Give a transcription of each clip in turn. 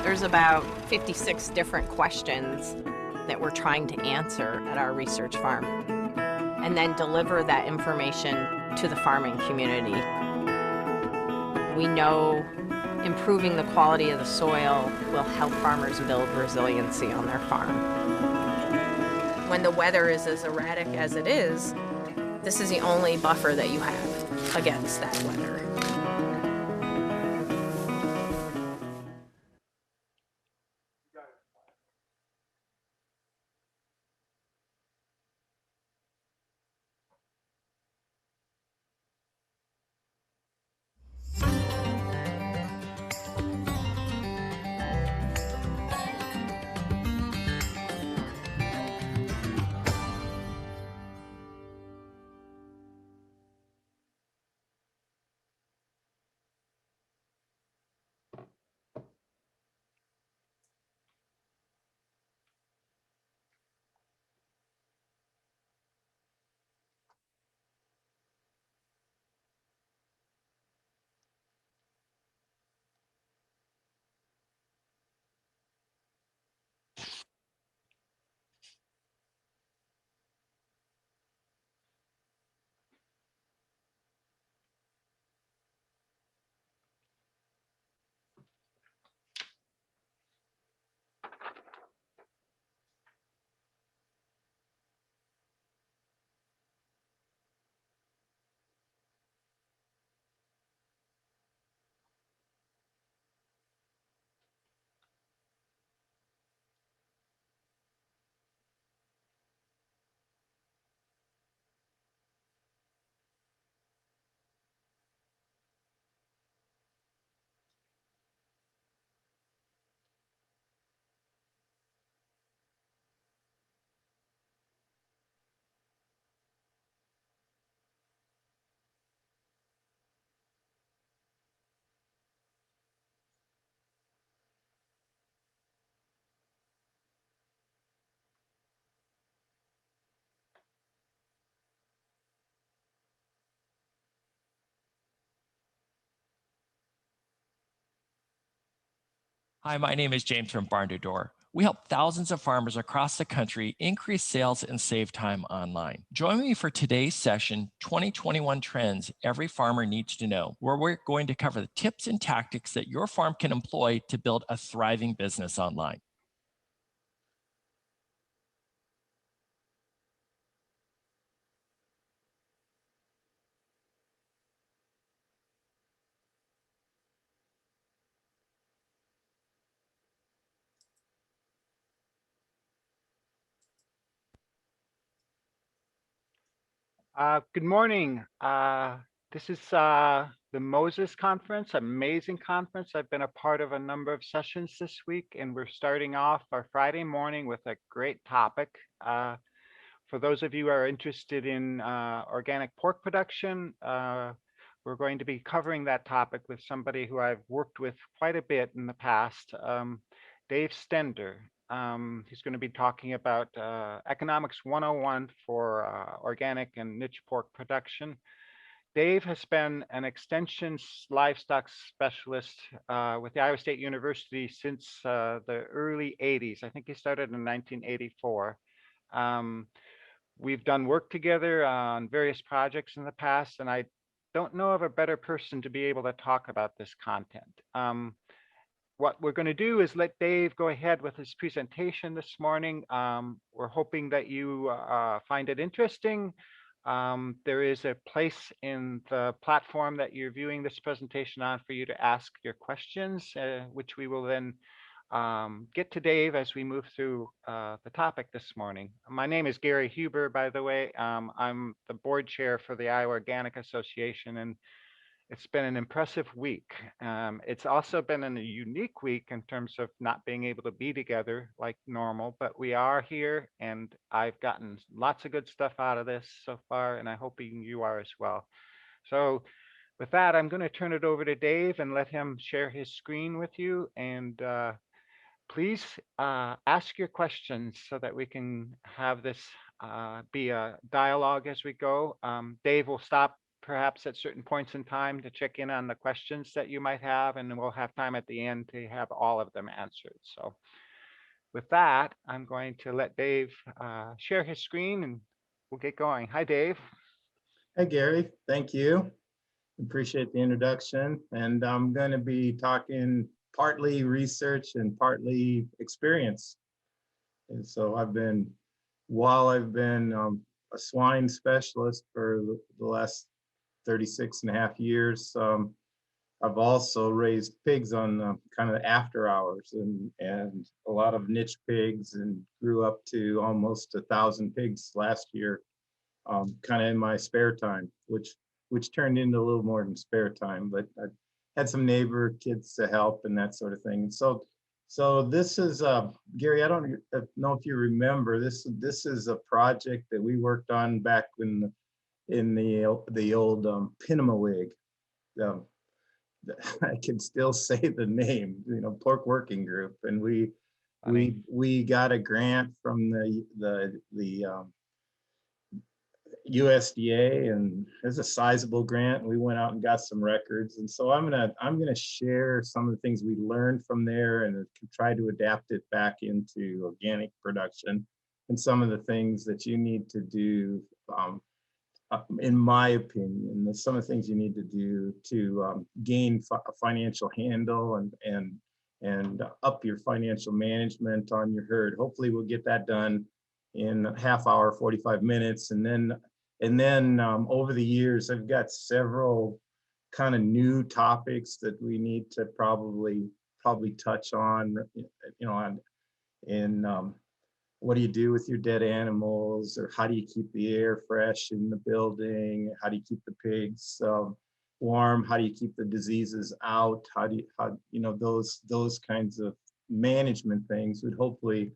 There's about 56 different questions that we're trying to answer at our research farm and then deliver that information to the farming community. We know improving the quality of the soil will help farmers build resiliency on their farm. When the weather is as erratic as it is, this is the only buffer that you have against that weather. Hi, my name is James from Barn to Door. We help thousands of farmers across the country increase sales and save time online. Join me for today's session, 2021 Trends Every Farmer Needs to Know, where we're going to cover the tips and tactics that your farm can employ to build a thriving business online. Good morning. This is the Moses Conference, amazing conference. I've been a part of a number of sessions this week, and we're starting off our Friday morning with a great topic. For those of you who are interested in organic pork production, we're going to be covering that topic with somebody who I've worked with quite a bit in the past, Dave Stender. He's going to be talking about Economics 101 for organic and niche pork production. Dave has been an extension livestock specialist with the Iowa State University since the early 80s. I think he started in 1984. We've done work together on various projects in the past, and I don't know of a better person to be able to talk about this content. What we're going to do is let Dave go ahead with his presentation this morning. We're hoping that you find it interesting. There is a place in the platform that you're viewing this presentation on for you to ask your questions, which we will then get to Dave as we move through the topic this morning. My name is Gary Huber, by the way. I'm the board chair for the Iowa Organic Association, and it's been an impressive week. It's also been a unique week in terms of not being able to be together like normal, but we are here, and I've gotten lots of good stuff out of this so far, and I hope you are as well. So with that, I'm going to turn it over to Dave and let him share his screen with you. And please ask your questions so that we can have this be a dialogue as we go. Dave will stop perhaps at certain points in time to check in on the questions that you might have, and we'll have time at the end to have all of them answered. So with that, I'm going to let Dave share his screen and we'll get going. Hi, Dave. Hi, Gary. Thank you. Appreciate the introduction. And I'm going to be talking partly research and partly experience. And so while I've been a swine specialist for the last 36 and a half years, I've also raised pigs on kind of after hours and a lot of niche pigs, and grew up to almost 1,000 pigs last year, kind of in my spare time, which turned into a little more than spare time, but I had some neighbor kids to help and that sort of thing. So this is Gary, I don't know if you remember, this is a project that we worked on back in the old Pinamawig. I can still say the name, Pork Working Group, and we got a grant from the USDA, and it's a sizable grant. We went out and got some records, and so I'm gonna share some of the things we learned from there and try to adapt it back into organic production, and some of the things that you need to do. In my opinion, some of the things you need to do to gain a financial handle and up your financial management on your herd. Hopefully we'll get that done in a half hour, 45 minutes. And then over the years, I've got several kind of new topics that we need to probably touch on, what do you do with your dead animals, or how do you keep the air fresh in the building? How do you keep the pigs warm? How do you keep the diseases out? How those kinds of management things would hopefully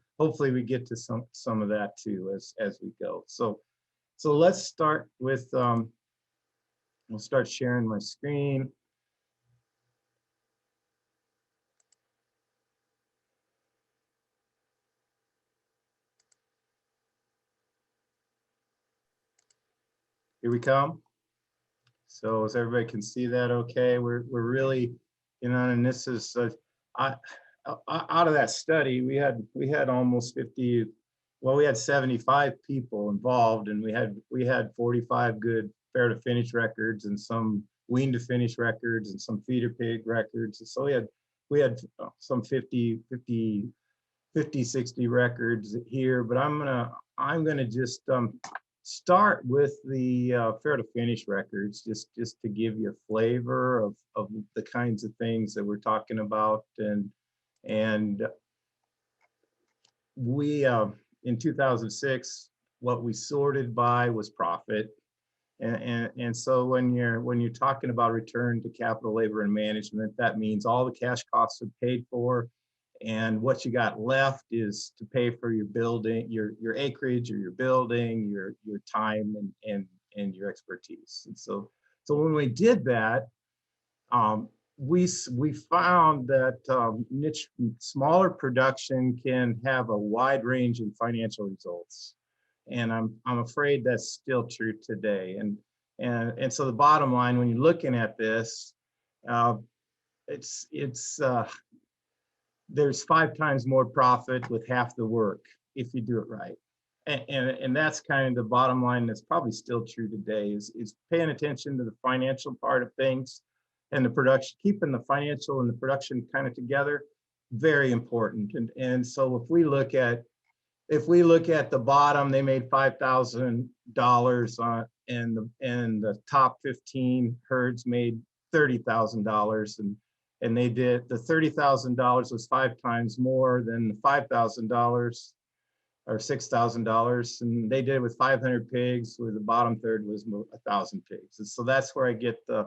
we get to some of that too as we go. So let's start with I'll start sharing my screen. Here we come. So as everybody can see that, okay, we're really, and this is out of that study, we had almost 50. Well, we had 75 people involved, and we had 45 good fair to finish records, and some wean to finish records, and some feeder pig records. So we had some 50, 60 records here. But I'm gonna just start with the fair to finish records, just to give you a flavor of the kinds of things that we're talking about. And we in 2006, what we sorted by was profit. And so when you're talking about return to capital, labor, and management, that means all the cash costs are paid for, and what you got left is to pay for your building, your acreage, or your building, your time, and your expertise. And so when we did that, we found that niche, smaller production can have a wide range in financial results, and I'm afraid that's still true today. And so the bottom line, when you're looking at this, there's 5 times more profit with half the work if you do it right. And that's kind of the bottom line that's probably still true today, is paying attention to the financial part of things and the production, keeping the financial and the production kind of together, very important. And so if we look at the bottom, they made $5,000 on, and the top 15 herds made $30,000, and they did, the $30,000 was 5 times more than the $5,000 or $6,000, and they did it with 500 pigs, where the bottom third was 1,000 pigs. And so that's where I get the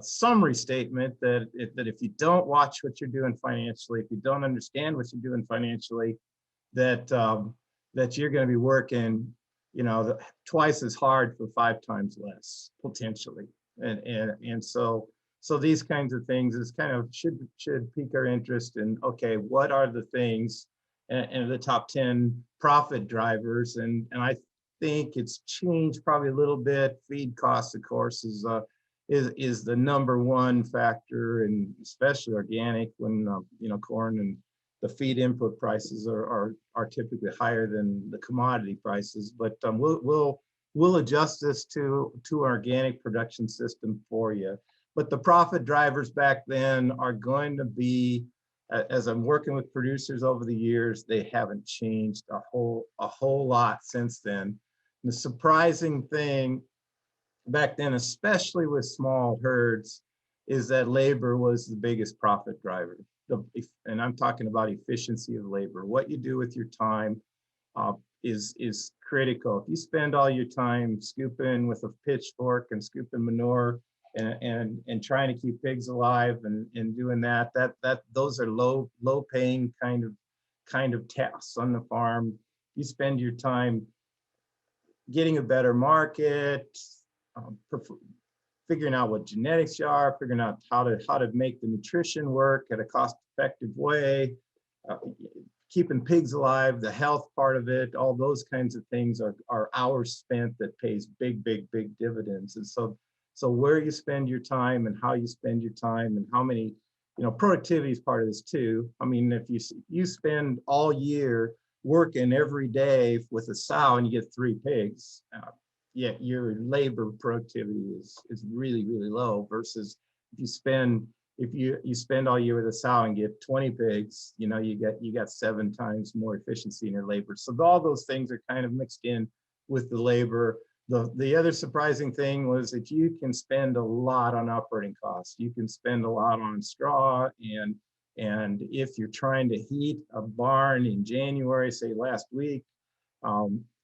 summary statement that if you don't watch what you're doing financially, if you don't understand what you're doing financially, that you're going to be working, twice as hard for 5 times less potentially. And so these kinds of things is kind of should pique our interest in, okay, what are the things and the top 10 profit drivers? And think it's changed probably a little bit. Feed costs, of course, is the number one factor, and especially organic when you know, corn and the feed input prices are typically higher than the commodity prices. But we'll adjust this to organic production system for you. But the profit drivers back then are going to be, as I'm working with producers over the years, they haven't changed a whole lot since then. The surprising thing back then, especially with small herds, is that labor was the biggest profit driver. And I'm talking about efficiency of labor. What you do with your time is critical. If you spend all your time scooping with a pitchfork and scooping manure and trying to keep pigs alive and doing that those are low paying kind of tasks on the farm. You spend your time getting a better market, figuring out what genetics you are, figuring out how to make the nutrition work at a cost-effective way, keeping pigs alive, the health part of it, all those kinds of things are hours spent that pays big dividends. And so where you spend your time and how you spend your time and how many, you know, productivity is part of this too. I mean, if you spend all year working every day with a sow and you get 3 pigs, yeah, your labor productivity is really low, versus if you spend all year with a sow and get 20 pigs, you know, you got 7 times more efficiency in your labor. So all those things are kind of mixed in with the labor. The other surprising thing was that you can spend a lot on operating costs. You can spend a lot on straw, and if you're trying to heat a barn in January, say last week,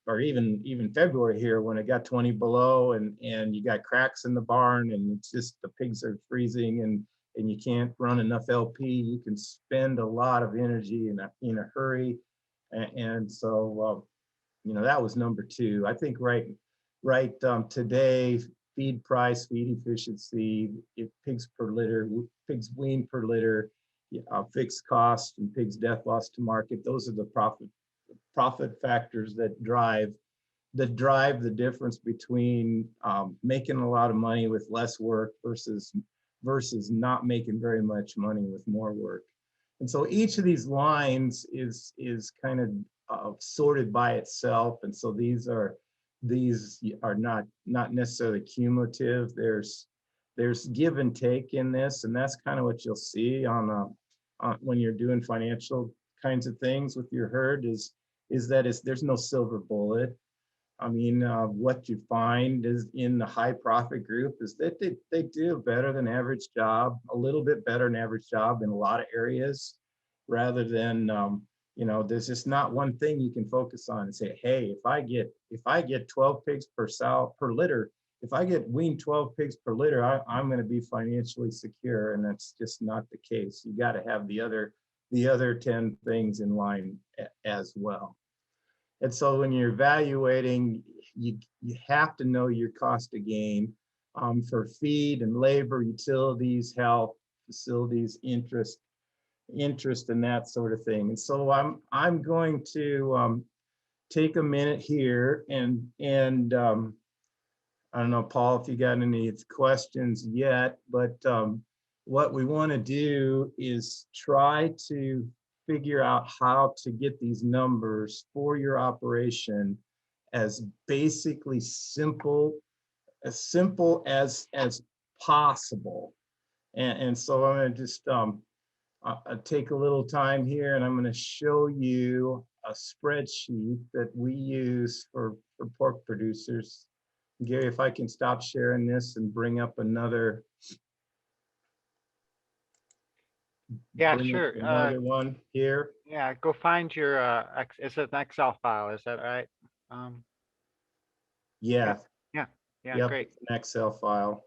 or even February here when it got 20 below and you got cracks in the barn and it's just the pigs are freezing and you can't run enough LP, you can spend a lot of energy in a hurry. And so, you know, that was number 2. I think right today, feed price, feed efficiency, pigs per litter, pigs weaned per litter, fixed cost and pigs death loss to market, those are the profit factors that drive the difference between making a lot of money with less work versus not making very much money with more work. And so each of these lines is kind of sorted by itself. And so these are not necessarily cumulative. There's give and take in this, and that's kind of what you'll see on when you're doing financial kinds of things with your herd is that there's no silver bullet. I mean, what you find is in the high profit group is that they do better than average job, a little bit better than average job in a lot of areas, rather than, you know, there's just not one thing you can focus on and say, hey, if I get 12 pigs per sow per litter, if I get weaned 12 pigs per litter, I'm going to be financially secure. And that's just not the case. You got to have the other 10 things in line as well. And so when you're evaluating, you have to know your cost of gain for feed and labor, utilities, health, facilities, interest, and that sort of thing. And so I'm going to take a minute here and I don't know, Paul, if you got any questions yet, but what we want to do is try to figure out how to get these numbers for your operation as basically simple as possible. And so I'm going to just take a little time here, and I'm going to show you a spreadsheet that we use for pork producers. Gary, if I can stop sharing this and bring up another. Yeah, sure. Another one here. Yeah, go find your, it's an Excel file, is that right? Yeah. Yeah, Yep, great. it's an Excel file.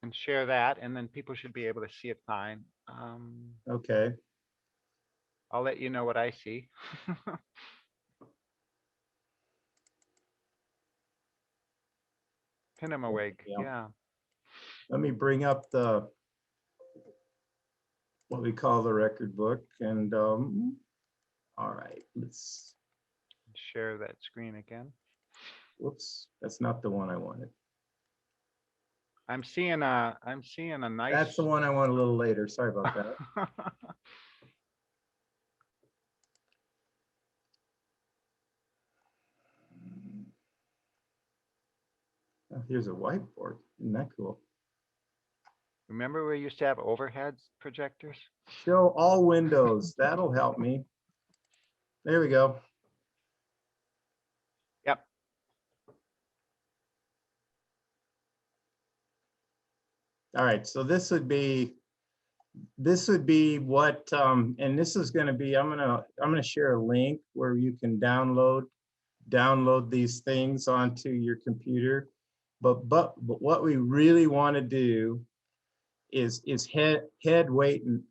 And share that, and then people should be able to see it fine. Okay. I'll let you know what I see. Pinamawig, yeah. Let me bring up what we call the record book, and all right, let's share that screen again. Whoops, that's not the one I wanted. I'm seeing a nice. That's the one I want a little later. Sorry about that. Oh, here's a whiteboard. Isn't that cool? Remember we used to have overhead projectors? Show all windows. That'll help me. There we go. Yep. All right, so this would be what and this is going to be, I'm gonna share a link where you can download these things onto your computer. But what we really want to do is head weight and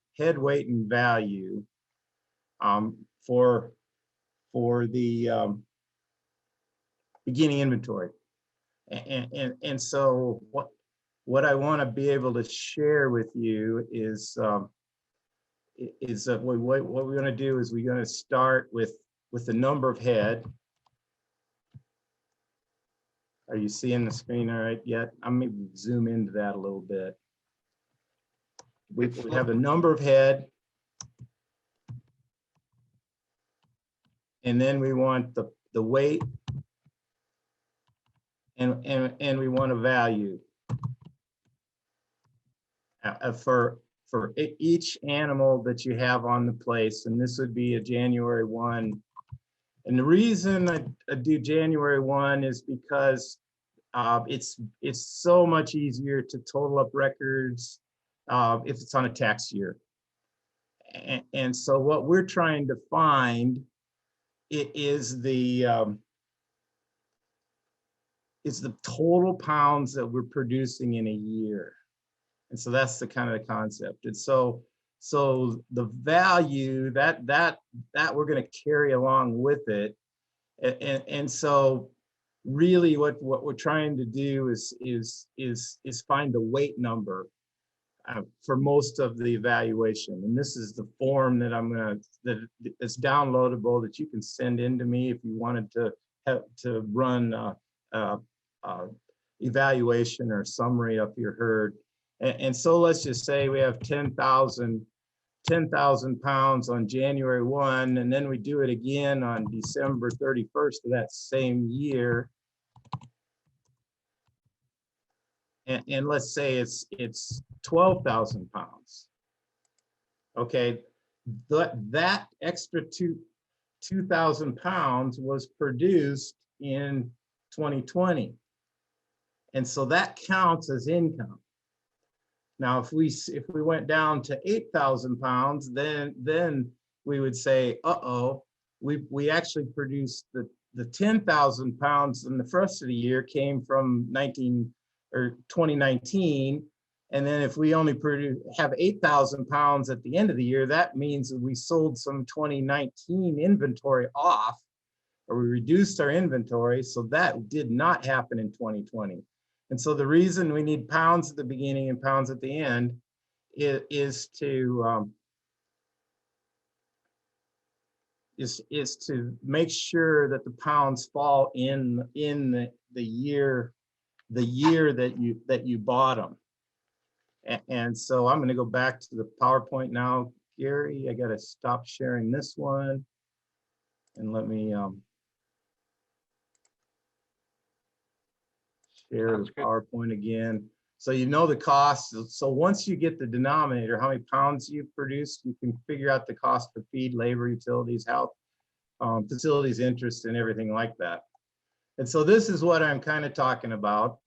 value for the beginning inventory. And so what I want to be able to share with you is that what we're going to do is we're going to start with the number of head. Are you seeing the screen all right yet? I'm going to zoom into that a little bit. We have the number of head, and then we want the weight, and we want a value for each animal that you have on the place. And this would be a January 1. And the reason I do January 1 is because it's so much easier to total up records if it's on a tax year. And so what we're trying to find is the total pounds that we're producing in a year. And so that's the kind of the concept. And so the value that we're going to carry along with it. And so really what we're trying to do is find the weight number for most of the evaluation. And this is the form that that's downloadable that you can send in to me if you wanted to run evaluation or summary of your herd. And so let's just say we have 10,000 pounds on January 1, and then we do it again on December 31st of that same year. And let's say it's 12,000 pounds. Okay, that extra 2,000 pounds was produced in 2020. And so that counts as income. Now, if we went down to 8,000 pounds, then we would say, we actually produced the 10,000 pounds in the first of the year came from 2019. And then if we only have 8,000 pounds at the end of the year, that means that we sold some 2019 inventory off, or we reduced our inventory. So that did not happen in 2020. And so the reason we need pounds at the beginning and pounds at the end is to make sure that the pounds fall in the year that you bought them. And so I'm going to go back to the PowerPoint now, Gary. I got to stop sharing this one, and let me share the PowerPoint again. So you know the cost. So once you get the denominator, how many pounds you've produced, you can figure out the cost of feed, labor, utilities, health, facilities, interest, and everything like that. And so this is what I'm kind of talking about.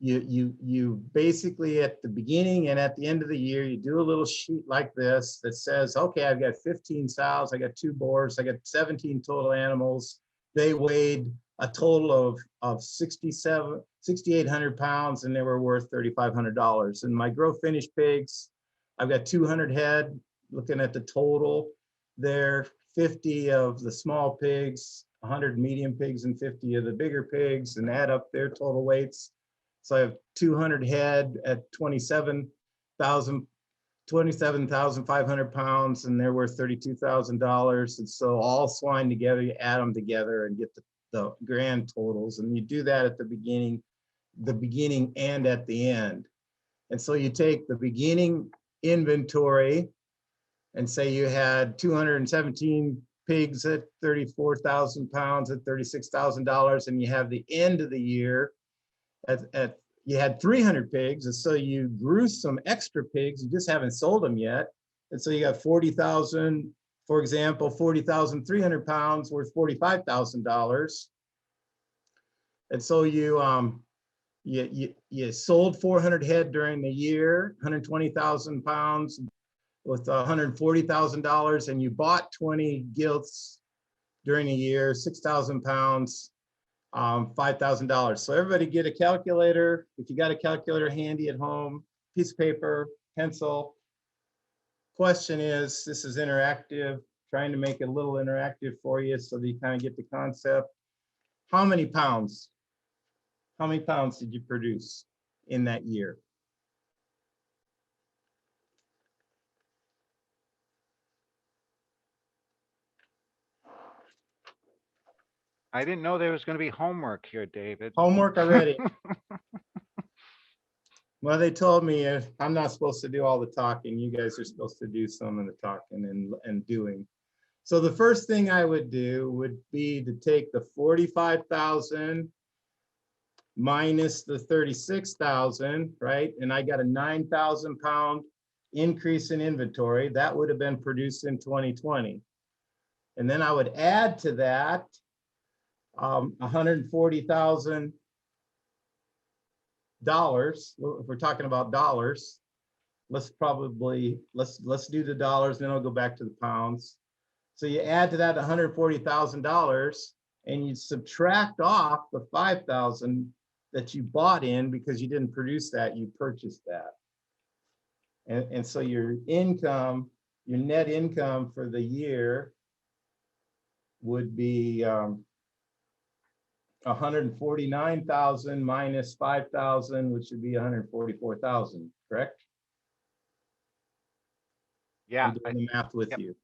You basically at the beginning and at the end of the year, you do a little sheet like this that says, okay, I've got 15 sows, I got 2 boars, I got 17 total animals. They weighed a total of 6,800 pounds, and they were worth $3,500. And my grow finish pigs, I've got 200 head. Looking at the total, there 50 of the small pigs, 100 medium pigs, and 50 of the bigger pigs, and add up their total weights. So I have 200 head at 27,500 pounds, and they're worth $32,000. And so all swine together, you add them together and get the grand totals, and you do that at the beginning and at the end. And so you take the beginning inventory and say you had 217 pigs at 34,000 pounds at $36,000, and you have the end of the year at you had 300 pigs, and so you grew some extra pigs, you just haven't sold them yet. And so you got 40,000, for example, 40,300 pounds worth $45,000. And so you sold 400 head during the year, 120,000 pounds with $140,000, and you bought 20 gilts during the year, 6,000 pounds, $5,000. So everybody get a calculator. If you got a calculator handy at home, piece of paper, pencil. Question is, this is interactive, trying to make it a little interactive for you so that you kind of get the concept. How many pounds? How many pounds did you produce in that year? I didn't know there was going to be homework here, David. Homework already. Well, they told me I'm not supposed to do all the talking. You guys are supposed to do some of the talking and doing. So the first thing I would do would be to take the 45,000 minus the 36,000, right? And I got a 9,000 pound increase in inventory. That would have been produced in 2020. And then I would add to that $140,000. If we're talking about dollars, let's do the dollars, then I'll go back to the pounds. So you add to that $140,000 and you subtract off the 5,000 that you bought in because you didn't produce that, you purchased that. And so your income, your net income for the year would be 149,000 minus 5,000, which would be 144,000, correct? Yeah. I'm doing the math with Yep. you.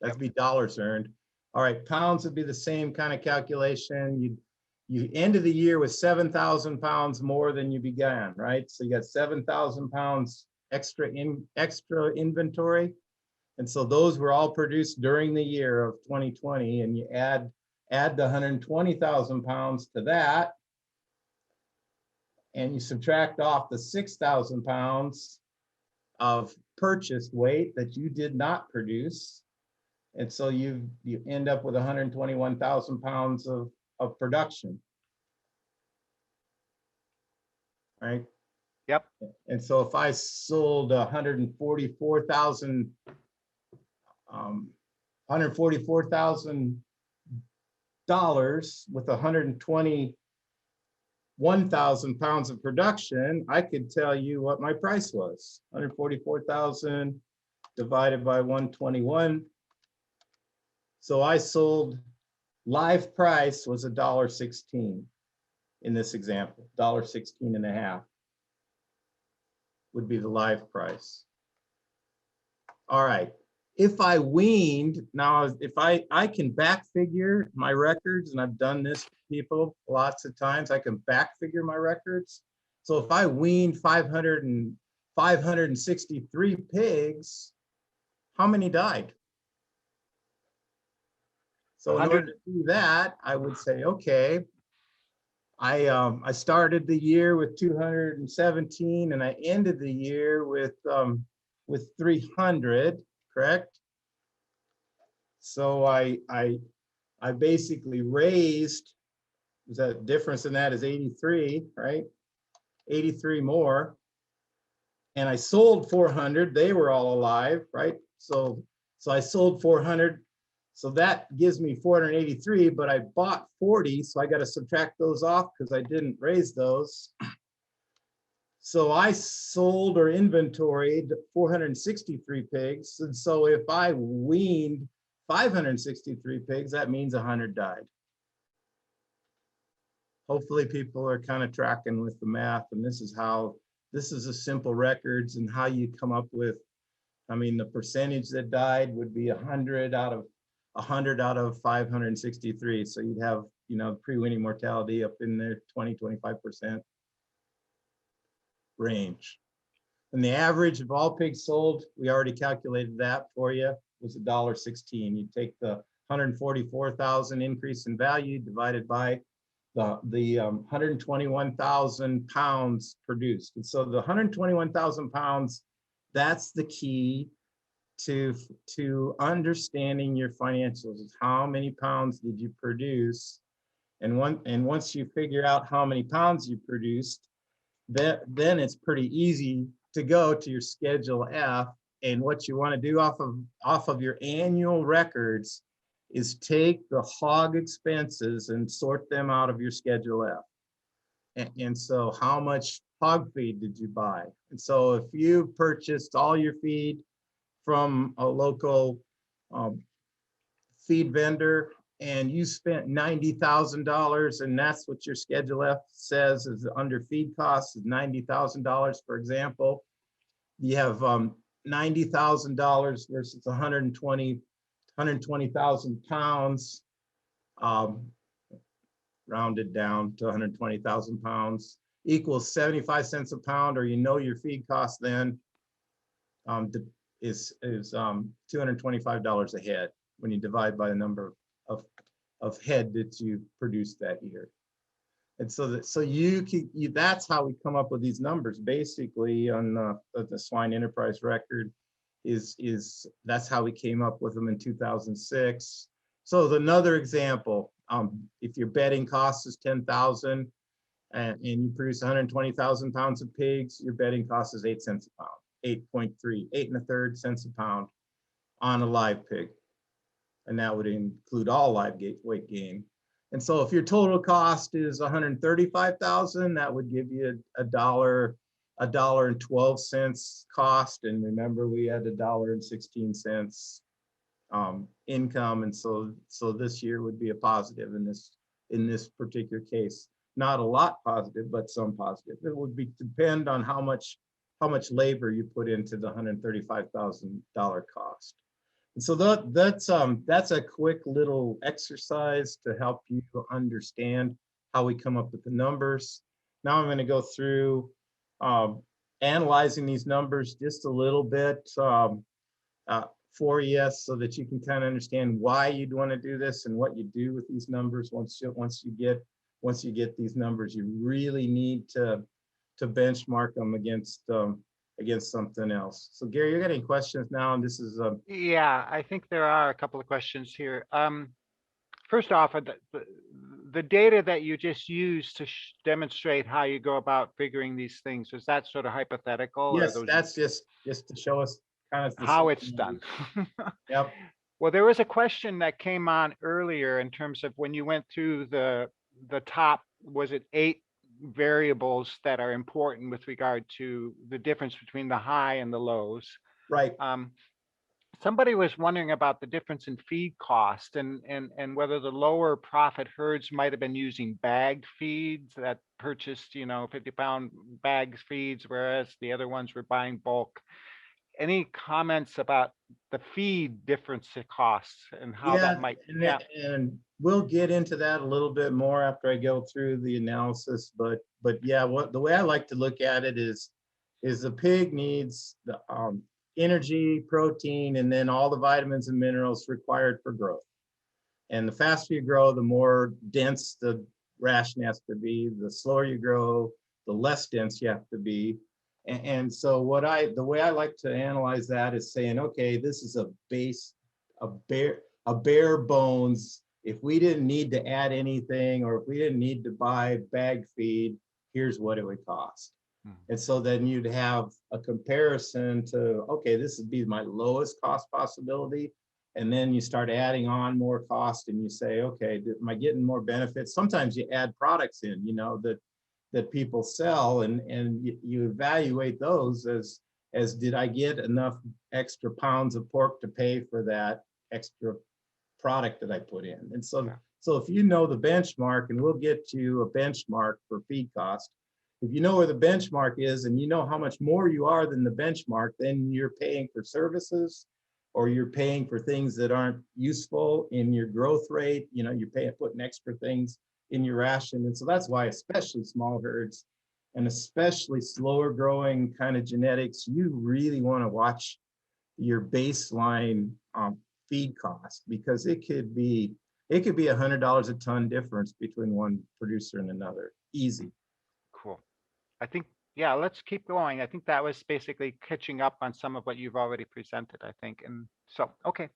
That'd be dollars earned. All right, pounds would be the same kind of calculation. You ended the year with 7,000 pounds more than you began, right? So you got 7,000 pounds extra inventory. And so those were all produced during the year of 2020, and you add the 120,000 pounds to that, and you subtract off the 6,000 pounds of purchased weight that you did not produce. And so you end up with 121,000 pounds of production. Right? Yep. And so if I sold $144,000 with 121,000 pounds of production, I could tell you what my price was. 144,000 divided by 121. So I sold, live price was $1.16 in this example. $1.16 and a half would be the live price. All right. If I weaned, now if I can back figure my records, and I've done this for people lots of times, I can back figure my records. So if I weaned 563 pigs, how many died? So in order to do that, I would say, okay, I started the year with 217 and I ended the year with 300, correct? So I basically raised, the difference in that is 83, right? 83 more. And I sold 400, they were all alive, right? So I sold 400. So that gives me 483, but I bought 40, so I got to subtract those off because I didn't raise those. So I sold or inventoried 463 pigs. And so if I weaned 563 pigs, that means 100 died. Hopefully people are kind of tracking with the math, and this is a simple records and how you come up with, I mean, the percentage that died would be 100 out of 563. So you'd have pre-weaning mortality up in the 20-25% range. And the average of all pigs sold, we already calculated that for you, was $1.16. You take the 144,000 increase in value divided by the 121,000 pounds produced. And so the 121,000 pounds, that's the key to understanding your financials, is how many pounds did you produce? And once you figure out how many pounds you produced, then it's pretty easy to go to your Schedule F. And what you want to do off of your annual records is take the hog expenses and sort them out of your Schedule F. And so how much hog feed did you buy? And so if you purchased all your feed from a local feed vendor and you spent $90,000, and that's what your Schedule F says is under feed costs is $90,000, for example, you have $90,000 versus 120,000 pounds, rounded down to 120,000 pounds, equals 75 cents a pound, or your feed cost then is $225 a head when you divide by the number of head that you produced that year. And so that's how we come up with these numbers. Basically, on the swine enterprise record, that's how we came up with them in 2006. So another example, if your bedding cost is 10,000 and you produce 120,000 pounds of pigs, your bedding cost is 8 cents a pound, 8.3, 8 1/3 cents a pound on a live pig. And that would include all live weight gain. And so if your total cost is 135,000, that would give you $1.12 cost. And remember, we had $1.16 income. And so this year would be a positive in this particular case. Not a lot positive, but some positive. It would depend on how much labor you put into the $135,000 cost. And so that's a quick little exercise to help you understand how we come up with the numbers. Now I'm going to go through analyzing these numbers just a little bit for you, so that you can kind of understand why you'd want to do this and what you do with these numbers. Once you get these numbers, you really need to benchmark them against something else. So Gary, you got any questions now? And this is Yeah, I think there are a couple of questions here. First off, the data that you just used to demonstrate how you go about figuring these things, is that sort of hypothetical? Yes, that's just to show us kind of how it's done. Yep. Well, there was a question that came on earlier in terms of when you went through the top, was it 8 variables that are important with regard to the difference between the high and the lows? Right. Somebody was wondering about the difference in feed cost and whether the lower profit herds might have been using bagged feeds that purchased 50-pound bags feeds, whereas the other ones were buying bulk. Any comments about the feed difference in costs and how that might? And we'll get into that a little bit more after I go through the analysis. But yeah, the way I like to look at it is the pig needs the energy, protein, and then all the vitamins and minerals required for growth. And the faster you grow, the more dense the ration has to be. The slower you grow, the less dense you have to be. And so the way I like to analyze that is saying, okay, this is a bare bones. If we didn't need to add anything, or if we didn't need to buy bag feed, here's what it would cost. And so then you'd have a comparison to, okay, this would be my lowest cost possibility. And then you start adding on more cost and you say, okay, am I getting more benefits? Sometimes you add products in, that people sell, and you evaluate those as did I get enough extra pounds of pork to pay for that extra product that I put in? And so if you know the benchmark, and we'll get you a benchmark for feed cost, if you know where the benchmark is and you know how much more you are than the benchmark, then you're paying for services or you're paying for things that aren't useful in your growth rate. You know, you're putting extra things in your ration. And so that's why, especially small herds and especially slower growing kind of genetics, you really want to watch your baseline feed cost, because it could be $100 a ton difference between one producer and another. Easy. Cool. I think, yeah, let's keep going. I think that was basically catching up on some of what you've already presented, I think. And so, okay.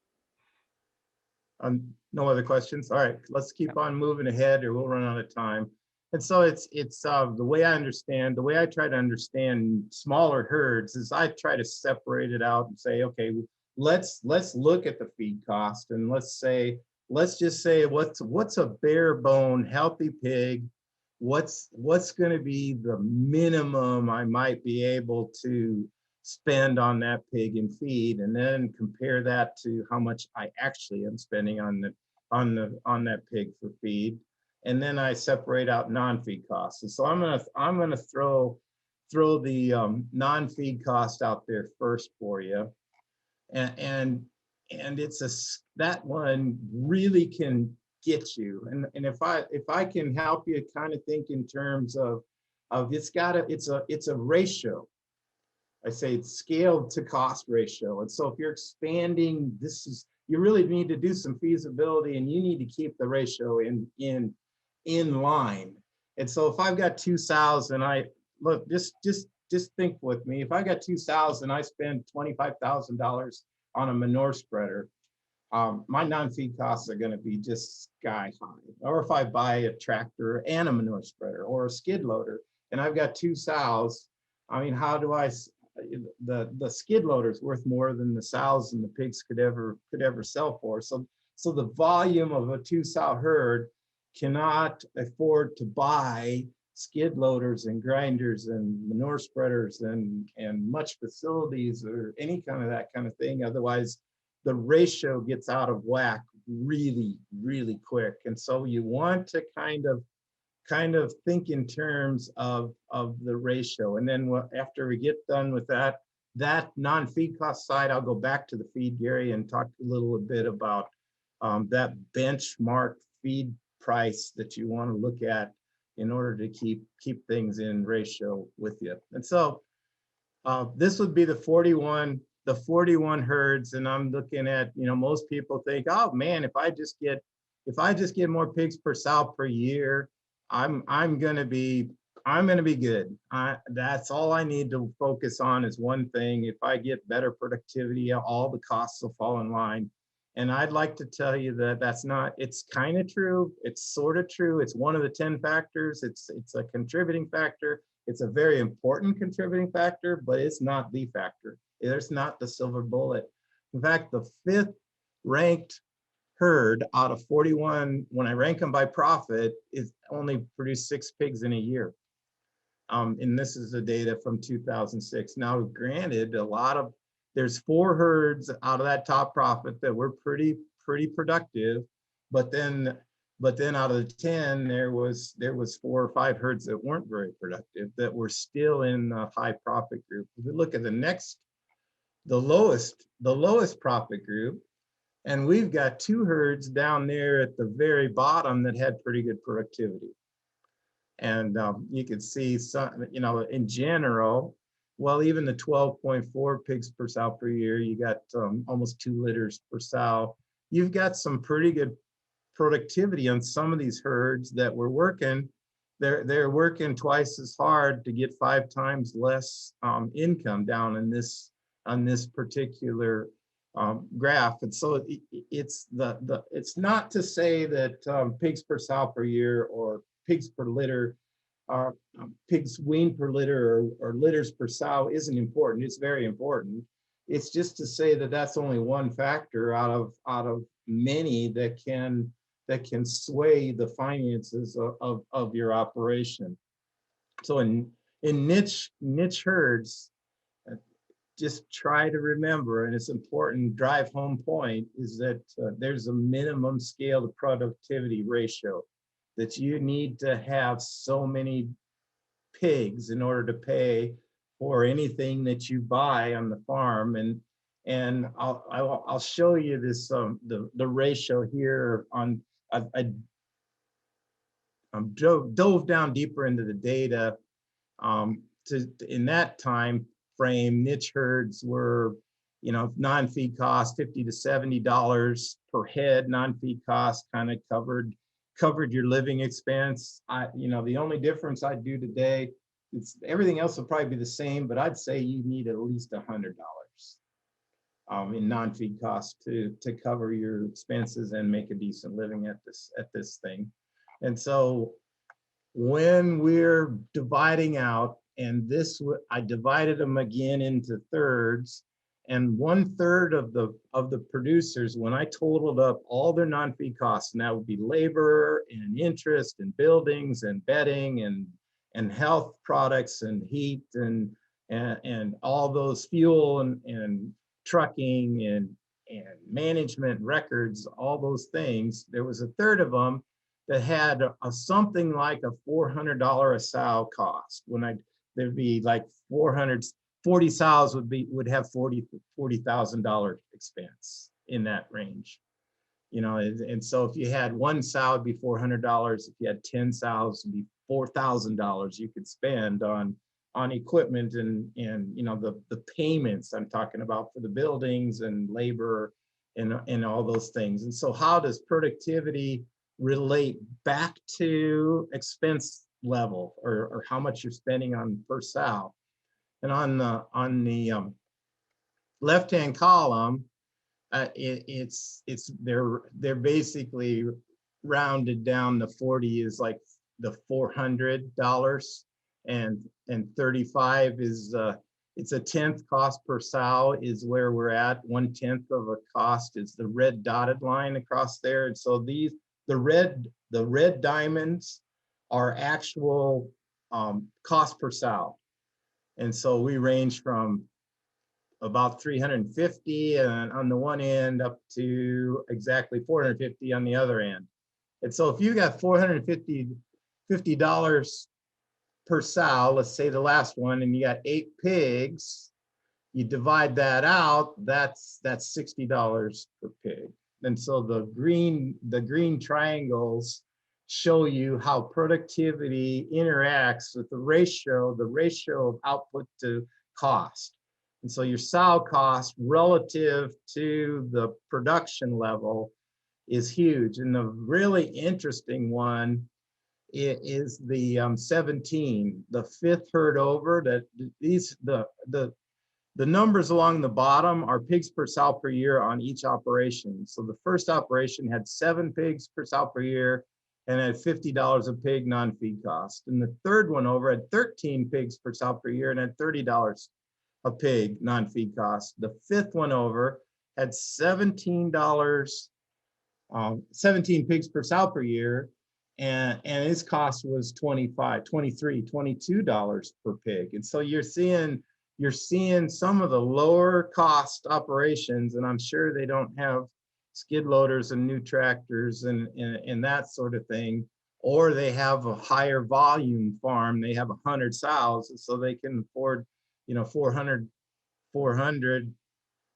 No other questions? All right, let's keep on moving ahead or we'll run out of time. And so it's the way I try to understand smaller herds is I try to separate it out and say, okay, let's look at the feed cost, and let's just say what's a bare bone healthy pig, what's going to be the minimum I might be able to spend on that pig in feed, and then compare that to how much I actually am spending on that pig for feed. And then I separate out non-feed costs. And so I'm gonna throw the non-feed cost out there first for you, and that one really can get you. And if I can help you kind of think in terms of it's a ratio. I say it's scaled to cost ratio. And so if you're expanding, you really need to do some feasibility, and you need to keep the ratio in line. And so if I've got 2 sows and just think with me, if I got 2 sows and I spend $25,000 on a manure spreader, my non-feed costs are going to be just sky high. Or if I buy a tractor and a manure spreader or a skid loader and I've got 2 sows, I mean, the skid loader is worth more than the sows and the pigs could ever sell for. So the volume of a 2 sow herd cannot afford to buy skid loaders and grinders and manure spreaders and much facilities or any kind of that kind of thing. Otherwise, the ratio gets out of whack really, really quick. And so you want to kind of think in terms of the ratio. And then after we get done with that non-feed cost side, I'll go back to the feed, Gary, and talk a little bit about that benchmark feed price that you want to look at in order to keep things in ratio with you. And so this would be the 41 herds, and I'm looking at, most people think, oh man, if I just get more pigs per sow per year, I'm gonna be good. That's all I need to focus on is one thing. If I get better productivity, all the costs will fall in line. And I'd like to tell you that that's not. It's kind of true. It's sort of true. It's one of the 10 factors. It's a contributing factor. It's a very important contributing factor, but it's not the factor. There's not the silver bullet. In fact, the 5th ranked herd out of 41, when I rank them by profit, is only produced 6 pigs in a year. And this is the data from 2006. Now, granted, there's 4 herds out of that top profit that were pretty productive, but then out of the 10, there was 4 or 5 herds that weren't very productive, that were still in the high profit group. If we look at the lowest profit group, and we've got 2 herds down there at the very bottom that had pretty good productivity. And you can see some, in general, well, even the 12.4 pigs per sow per year, you got almost 2 litters per sow. You've got some pretty good productivity on some of these herds that were working. They're working twice as hard to get 5 times less income down on this particular graph. And so it's not to say that pigs per sow per year or pigs per litter, pigs weaned per litter or litters per sow isn't important. It's very important. It's just to say that that's only one factor out of many that can sway the finances of your operation. So in niche herds, just try to remember, and it's important, drive home point is that there's a minimum scale to productivity ratio, that you need to have so many pigs in order to pay for anything that you buy on the farm. And And I'll show you this, the ratio here on, I dove down deeper into the data. In that time frame, niche herds were, non-feed cost $50 to $70 per head. Non-feed cost kind of covered your living expense. The only difference I'd do today, everything else will probably be the same, but I'd say you need at least $100 in non-feed costs to cover your expenses and make a decent living at this thing. And so when we're dividing out, and I divided them again into thirds, and 1/3 of the producers, when I totaled up all their non-feed costs, and that would be labor and interest and buildings and bedding and health products and heat and all those fuel and trucking and management records, all those things, there was 1/3 of them that had something like a $400 a sow cost. There'd be like 40 sows would have $40,000 expense in that range. And so if you had one sow, it'd be $400. If you had 10 sows, it'd be $4,000 you could spend on equipment and the payments I'm talking about for the buildings and labor and all those things. And so how does productivity relate back to expense level or how much you're spending on per sow? And on the left-hand column, they're basically rounded down. The 40 is like the $400, and 35 is it's a 1/10 cost per sow is where we're at. 1/10 of a cost is the red dotted line across there. And so the red diamonds are actual cost per sow. And so we range from about 350 on the one end up to exactly 450 on the other end. And so if you got $450 per sow, let's say the last one, and you got 8 pigs, you divide that out, that's $60 per pig. And so the green triangles show you how productivity interacts with the ratio of output to cost. And so your sow cost relative to the production level is huge. And the really interesting one is the 17, the 5th herd over. That the numbers along the bottom are pigs per sow per year on each operation. So the first operation had 7 pigs per sow per year and had $50 a pig non-feed cost. And the third one over had 13 pigs per sow per year and had $30 a pig non-feed cost. The 5th one over had $17 17 pigs per sow per year, and its cost was $22 per pig. And so you're seeing some of the lower cost operations, and I'm sure they don't have skid loaders and new tractors and that sort of thing, or they have a higher volume farm. They have 100 sows, and so they can afford 400,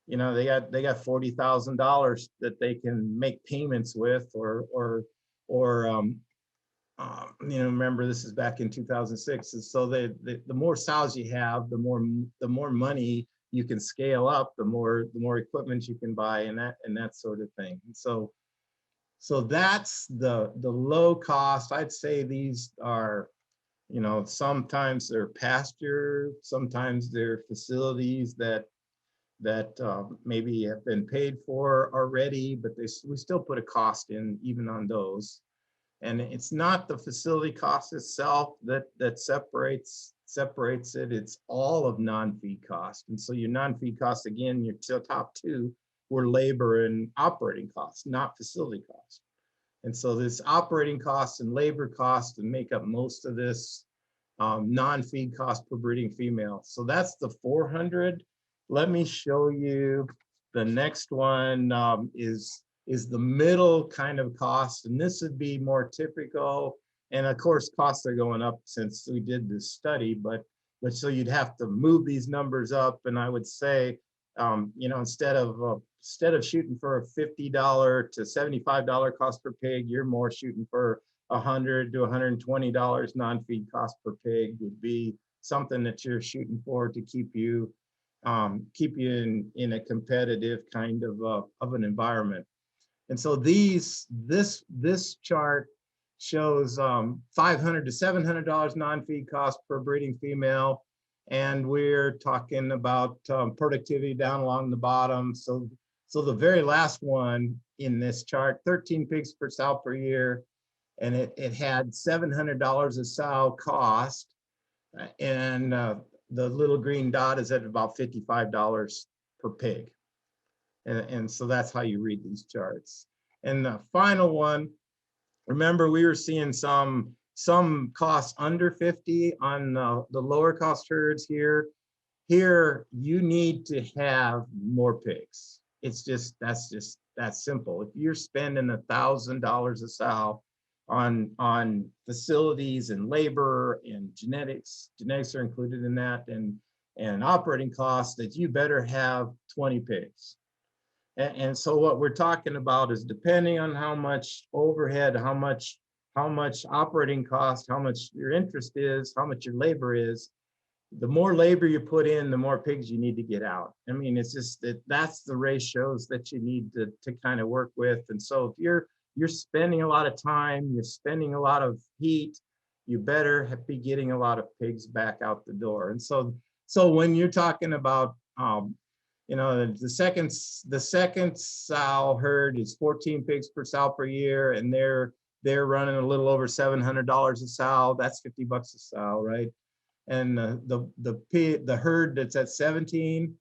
they got $40,000 that they can make payments with, or remember this is back in 2006. And so the more sows you have, the more money you can scale up, the more equipment you can buy, and that sort of thing. And so that's the low cost. I'd say these are, sometimes they're pasture, sometimes they're facilities that maybe have been paid for already, but we still put a cost in even on those. And it's not the facility cost itself that separates it. It's all of non-feed cost. And so your non-feed costs, again, your top 2 were labor and operating costs, not facility costs. And so this operating costs and labor costs make up most of this non-feed cost per breeding female. So that's the 400. Let me show you the next one. Is the middle kind of cost, and this would be more typical. And of course, costs are going up since we did this study, but so you'd have to move these numbers up. And I would say You know, instead of shooting for a $50 to $75 cost per pig, you're more shooting for $100 to $120 non-feed cost per pig would be something that you're shooting for to keep you in a competitive kind of an environment. And so this chart shows $500 to $700 non-feed cost per breeding female, and we're talking about productivity down along the bottom. So the very last one in this chart, 13 pigs per sow per year, and it had $700 a sow cost, and the little green dot is at about $55 per pig. And so that's how you read these charts. And the final one, remember we were seeing some costs under 50 on the lower cost herds here. Here you need to have more pigs. That's simple. If you're spending $1,000 a sow on facilities and labor and genetics are included in that, and operating costs, that you better have 20 pigs. And so what we're talking about is, depending on how much overhead, how much operating cost, how much your interest is, how much your labor is, the more labor you put in, the more pigs you need to get out. I mean, it's just that's the ratios that you need to kind of work with. And so if you're spending a lot of time, you're spending a lot of heat, you better be getting a lot of pigs back out the door. And so when you're talking about you know, the second sow herd is 14 pigs per sow per year, and they're running a little over $700 a sow. That's $50 a sow, right? And the herd that's at 17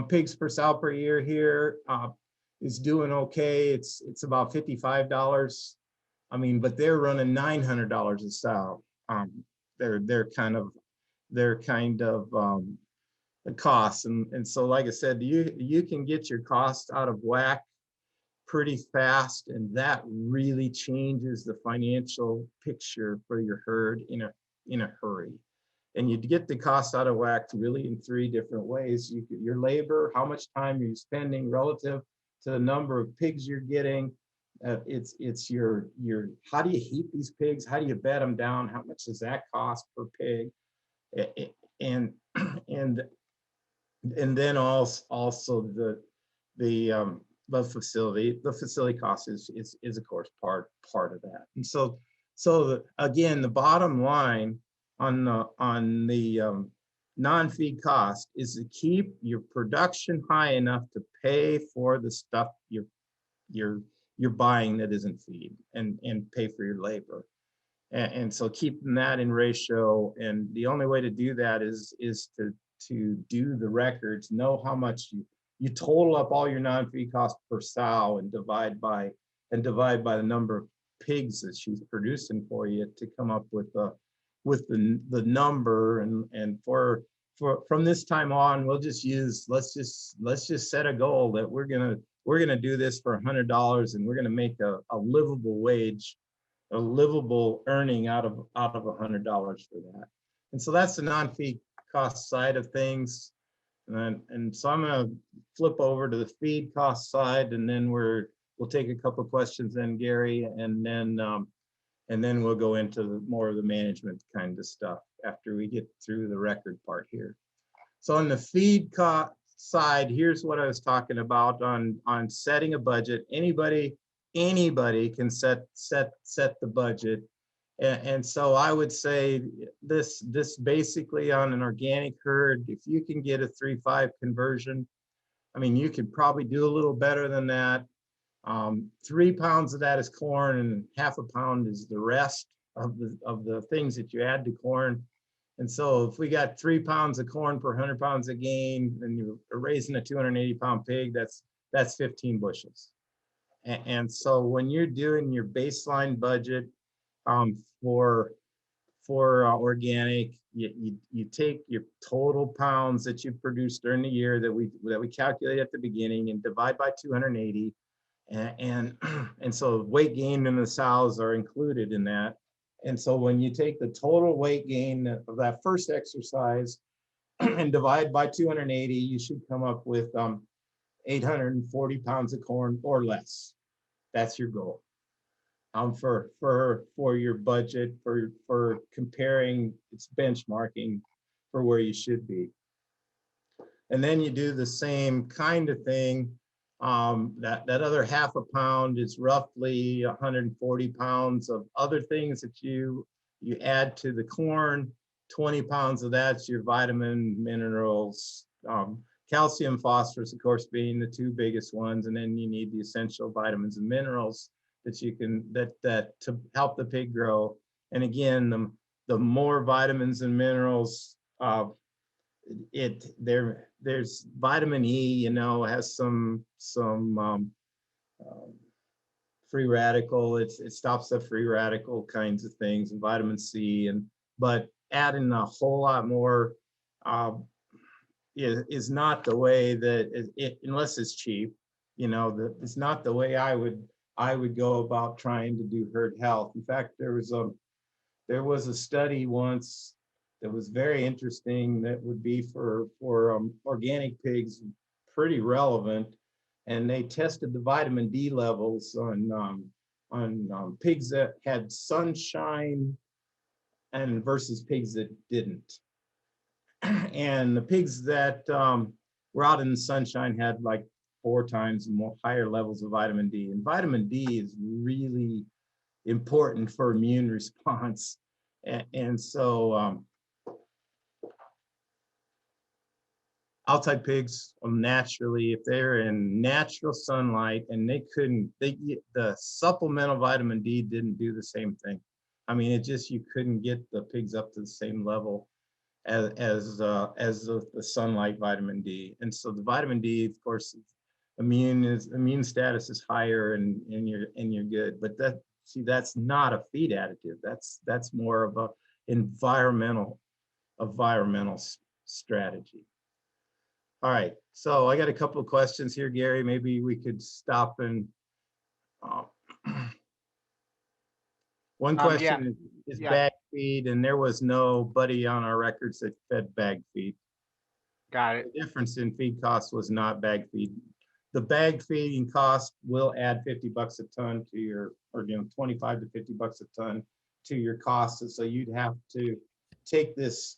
pigs per sow per year here is doing okay. It's about $55. I mean, but they're running $900 a sow. They're kind of the costs, and so like I said, you can get your costs out of whack pretty fast, and that really changes the financial picture for your herd in a hurry. And you get the cost out of whack really in three different ways. Your labor, how much time you're spending relative to the number of pigs you're getting. It's your how do you heat these pigs? How do you bed them down? How much does that cost per pig? And then also the facility cost is of course part of that. And so again, the bottom line on the non-feed cost is to keep your production high enough to pay for the stuff you're buying that isn't feed, and pay for your labor. And so keeping that in ratio, and the only way to do that is to do the records, know how much you total up all your non-feed costs per sow and divide by the number of pigs that she's producing for you to come up with the number. And from this time on, let's just set a goal that we're gonna do this for $100, and we're gonna make a livable wage, a livable earning out of $100 for that. And so that's the non-feed cost side of things. And so I'm going to flip over to the feed cost side, and then we'll take a couple of questions then, Gary, and then we'll go into more of the management kind of stuff after we get through the record part here. So on the feed cost side, here's what I was talking about on setting a budget. Anybody can set the budget. And so I would say this basically on an organic herd, if you can get a 3-5 conversion, I mean, you could probably do a little better than that. 3 pounds of that is corn, and half a pound is the rest of the things that you add to corn. And so if we got 3 pounds of corn per 100 pounds of gain, and you're raising a 280-pound pig, that's 15 bushels. And so when you're doing your baseline budget for organic, you take your total pounds that you produced during the year that we calculate at the beginning and divide by 280, and so weight gain in the sows are included in that. And so when you take the total weight gain of that first exercise and divide by 280, you should come up with 840 pounds of corn or less. That's your goal. For your budget, for comparing, it's benchmarking for where you should be. And then you do the same kind of thing. That other half a pound is roughly 140 pounds of other things that you add to the corn. 20 pounds of that's your vitamin, minerals, calcium, phosphorus, of course, being the two biggest ones. And then you need the essential vitamins and minerals that you can, that to help the pig grow. And again, the more vitamins and minerals, there's vitamin E, has some free radical. It stops the free radical kinds of things, and vitamin C, but adding a whole lot more is not the way that unless it's cheap, it's not the way I would go about trying to do herd health. In fact, there was a study once that was very interesting that would be for organic pigs, pretty relevant, and they tested the vitamin D levels on pigs that had sunshine and versus pigs that didn't. And the pigs that were out in the sunshine had like 4 times more higher levels of vitamin D. And vitamin D is really important for immune response. And so outside pigs, naturally, if they're in natural sunlight and the supplemental vitamin D didn't do the same thing. I mean, you couldn't get the pigs up to the same level as the sunlight vitamin D. And so the vitamin D, of course, immune status is higher, and you're good. But that's not a feed additive. That's more of a environmental strategy. All right, so I got a couple of questions here, Gary. Maybe we could stop and one question is bag feed, and there was nobody on our records that fed bag feed. Got it. The difference in feed costs was not bag feed. The bag feeding cost will add $50 a ton to your, or 25 to $50 a ton to your costs. And so you'd have to take this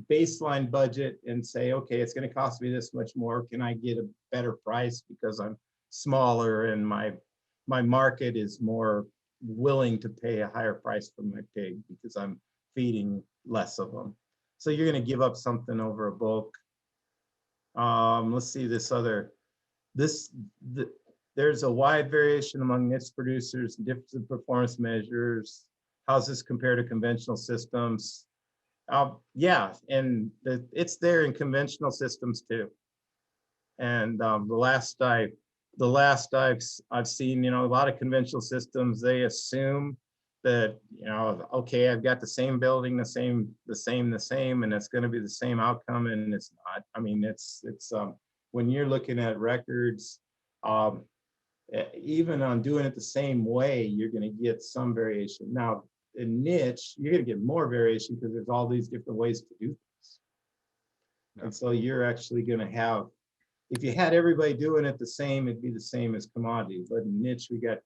baseline budget and say, okay, it's going to cost me this much more. Can I get a better price because I'm smaller and my market is more willing to pay a higher price for my pig because I'm feeding less of them. So you're going to give up something over a bulk. Let's see there's a wide variation among niche producers, difference in performance measures. How's this compare to conventional systems? Yeah, and it's there in conventional systems too. And the last I've seen, a lot of conventional systems, they assume that, okay, I've got the same building, the same, and it's going to be the same outcome, and it's not. I mean, it's when you're looking at records, even on doing it the same way, you're going to get some variation. Now, in niche, you're going to get more variation because there's all these different ways to do things. And so you're actually going to have, if you had everybody doing it the same, it'd be the same as commodity. But in niche, we got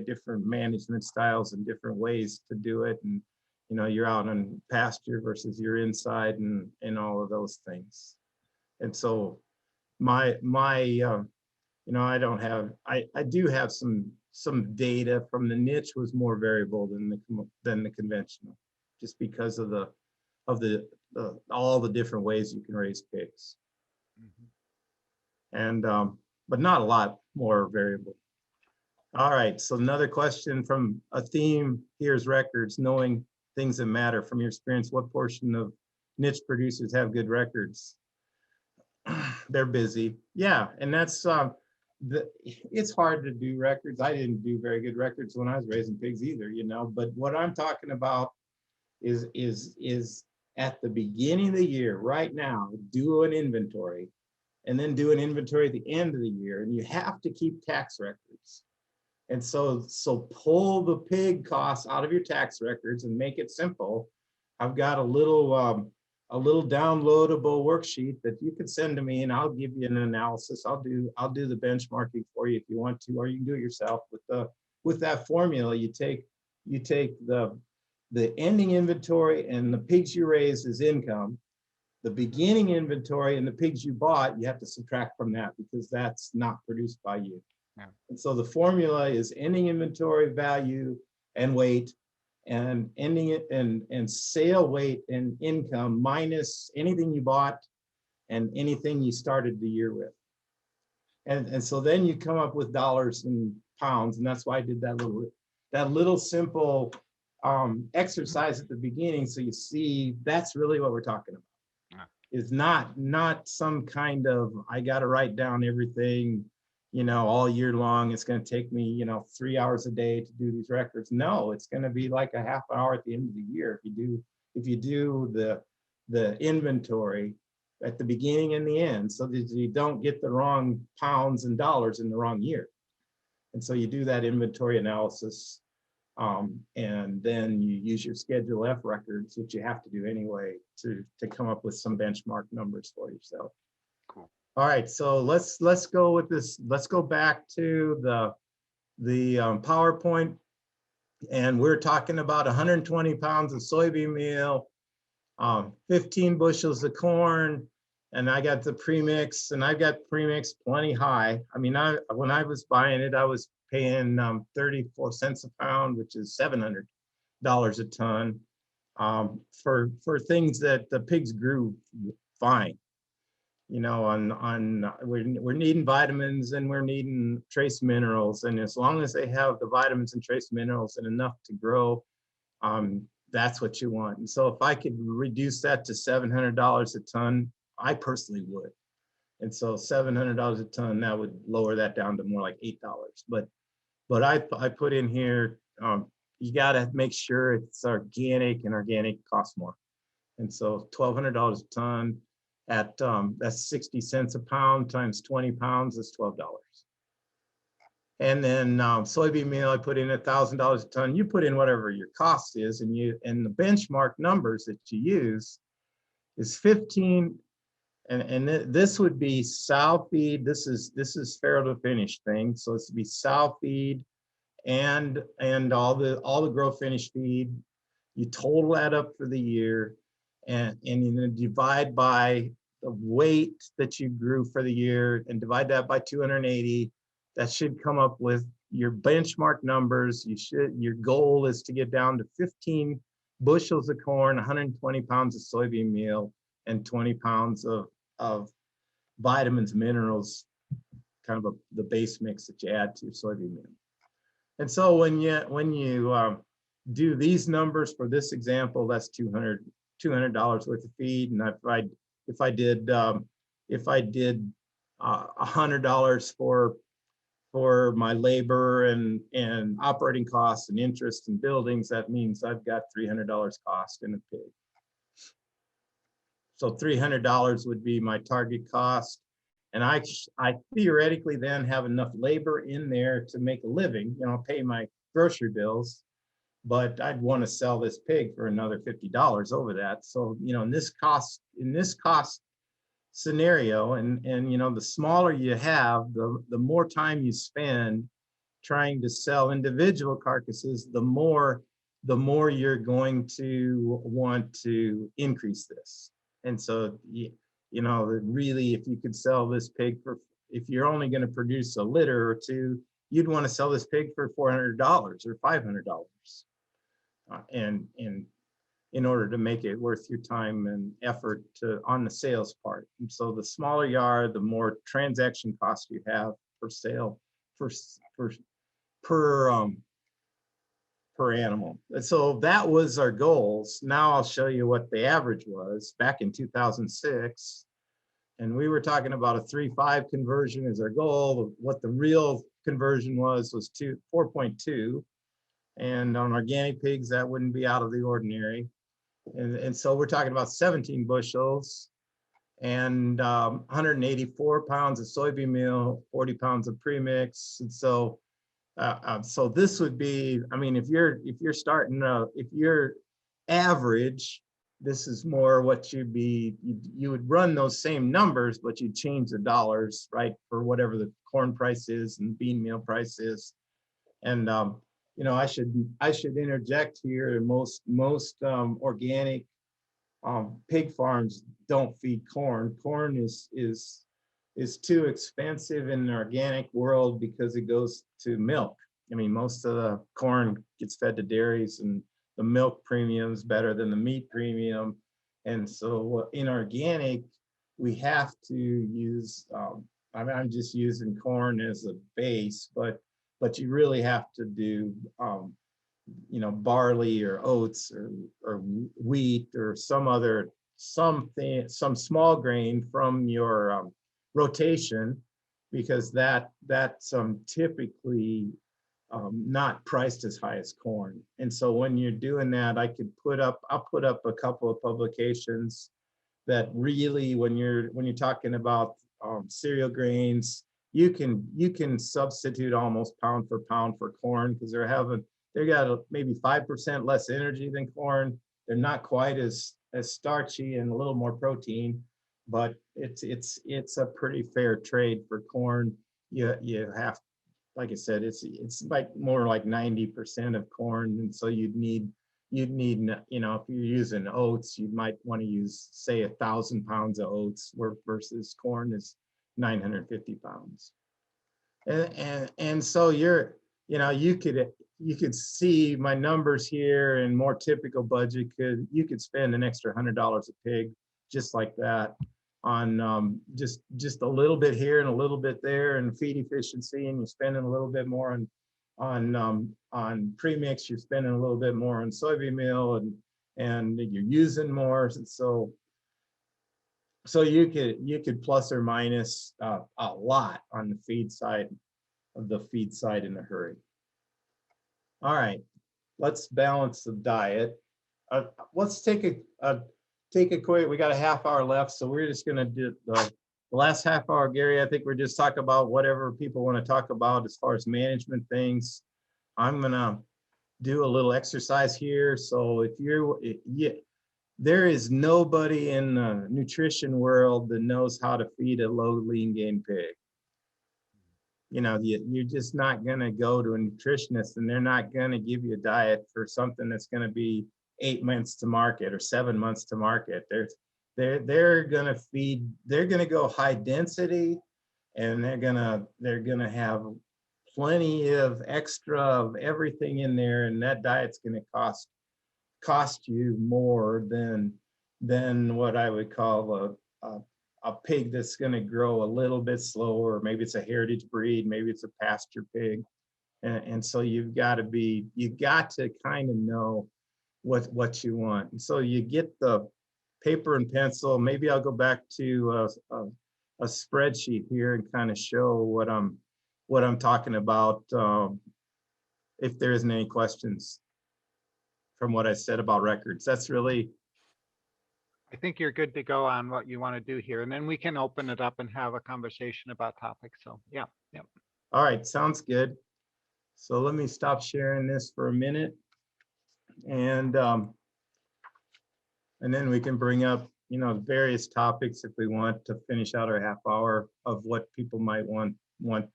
different management styles and different ways to do it. And, you're out on pasture versus you're inside and all of those things. And so I do have some data from the niche was more variable than the conventional, just because of all the different ways you can raise pigs. Mm-hmm. And but not a lot more variable. All right, so another question from a theme here is records, knowing things that matter. From your experience, what portion of niche producers have good records? They're busy. Yeah, and that's it's hard to do records. I didn't do very good records when I was raising pigs either, but what I'm talking about is at the beginning of the year, right now, do an inventory, and then do an inventory at the end of the year, and you have to keep tax records. And so pull the pig costs out of your tax records and make it simple. I've got a little a little downloadable worksheet that you could send to me, and I'll give you an analysis. I'll do the benchmarking for you if you want to, or you can do it yourself with that formula. You take the ending inventory and the pigs you raised as income. The beginning inventory and the pigs you bought, you have to subtract from that because that's not produced by you. Yeah. And so the formula is ending inventory value and weight, and ending it and sale weight and income minus anything you bought and anything you started the year with. And so then you come up with dollars and pounds, and that's why I did that little simple exercise at the beginning, so you see that's really what we're talking about. Is not some kind of, I got to write down everything, all year long. It's going to take me, 3 hours a day to do these records. No, it's going to be like a half hour at the end of the year if you do the inventory at the beginning and the end, so that you don't get the wrong pounds and dollars in the wrong year. And so you do that inventory analysis. And then you use your Schedule F records, which you have to do anyway, to come up with some benchmark numbers for yourself. Cool. All right, so let's go with this. Let's go back to the PowerPoint, and we're talking about 120 pounds of soybean meal, 15 bushels of corn, and I got the premix, and I've got premix plenty high. I mean, when I was buying it, I was paying 34 cents a pound, which is $700 a ton, for things that the pigs grew fine. We're needing vitamins and we're needing trace minerals, and as long as they have the vitamins and trace minerals and enough to grow, that's what you want. And so if I could reduce that to $700 a ton, I personally would. And so $700 a ton, that would lower that down to more like $8. But I put in here, you got to make sure it's organic, and organic costs more. And so $1,200 a ton at that's 60 cents a pound times 20 pounds is $12. And then soybean meal, I put in $1,000 a ton. You put in whatever your cost is, and the benchmark numbers that you use is 15. And this would be sow feed. This is farrow to finish thing. So this would be sow feed and all the grow finish feed. You total that up for the year, and you're going to divide by the weight that you grew for the year and divide that by 280. That should come up with your benchmark numbers. Your goal is to get down to 15 bushels of corn, 120 pounds of soybean meal, and 20 pounds of vitamins, minerals, kind of the base mix that you add to your soybean meal. And so when you do these numbers for this example, that's $200 worth of feed. And if I did $100 for my labor and operating costs and interest and buildings, that means I've got $300 cost in a pig. So $300 would be my target cost. And I theoretically then have enough labor in there to make a living, pay my grocery bills, but I'd want to sell this pig for another $50 over that. So, in this cost scenario, and the smaller you have, the more time you spend trying to sell individual carcasses, the more you're going to want to increase this. And so, really, if you could sell this pig if you're only going to produce a litter or two, you'd want to sell this pig for $400 or $500. And in order to make it worth your time and effort on the sales part. And so the smaller you are, the more transaction cost you have per sale, per animal. And so that was our goals. Now I'll show you what the average was back in 2006. And we were talking about a 3.5 conversion as our goal. What the real conversion was 4.2. And on organic pigs, that wouldn't be out of the ordinary. And so we're talking about 17 bushels and 184 pounds of soybean meal, 40 pounds of premix. And so so this would be, I mean, if you're starting, if your average this is more what you would run those same numbers, but you'd change the dollars, right, for whatever the corn price is and bean meal price is. And you know, I should interject here. Most organic pig farms don't feed corn. Corn is too expensive in the organic world because it goes to milk. I mean, most of the corn gets fed to dairies, and the milk premium is better than the meat premium. And so in organic, we have to use, I mean, I'm just using corn as a base, but you really have to do, you know, barley or oats or wheat or some small grain from your rotation, because that's typically not priced as high as corn. And so when you're doing that, I'll put up a couple of publications that really, when you're talking about cereal grains, you can substitute almost pound for pound for corn, because they got maybe 5% less energy than corn. They're not quite as starchy and a little more protein, but it's a pretty fair trade for corn. You have, like I said, it's like more like 90% of corn, and so you'd need, you know, if you're using oats, you might want to use, say, 1,000 pounds of oats, versus corn is 950 pounds. And so you know, you could see my numbers here, and more typical budget you could spend an extra $100 a pig just like that on just a little bit here and a little bit there, and feed efficiency, and you're spending a little bit more on premix, you're spending a little bit more on soybean meal, and you're using more. And so you could plus or minus a lot on the feed side in a hurry. All right, let's balance the diet. Let's take a quick, we got a half hour left, so we're just gonna do the last half hour, Gary. I think we're just talking about whatever people want to talk about as far as management things. I'm gonna do a little exercise here. So there is nobody in the nutrition world that knows how to feed a low lean gain pig. You know, you're just not going to go to a nutritionist, and they're not going to give you a diet for something that's going to be 8 months to market or 7 months to market. They're going to feed, they're going to go high density, and they're going to have plenty of extra of everything in there, and that diet's going to cost you more than what I would call a pig that's going to grow a little bit slower. Maybe it's a heritage breed, maybe it's a pasture pig. And so you got to kind of know what you want. And so you get the paper and pencil. Maybe I'll go back to a spreadsheet here and kind of show what I'm talking about, if there isn't any questions from what I said about records. That's really, I think you're good to go on what you want to do here, and then we can open it up and have a conversation about topics. So yeah. all right, sounds good. So let me stop sharing this for a minute, and then we can bring up, you know, various topics if we want to finish out our half hour of what people might want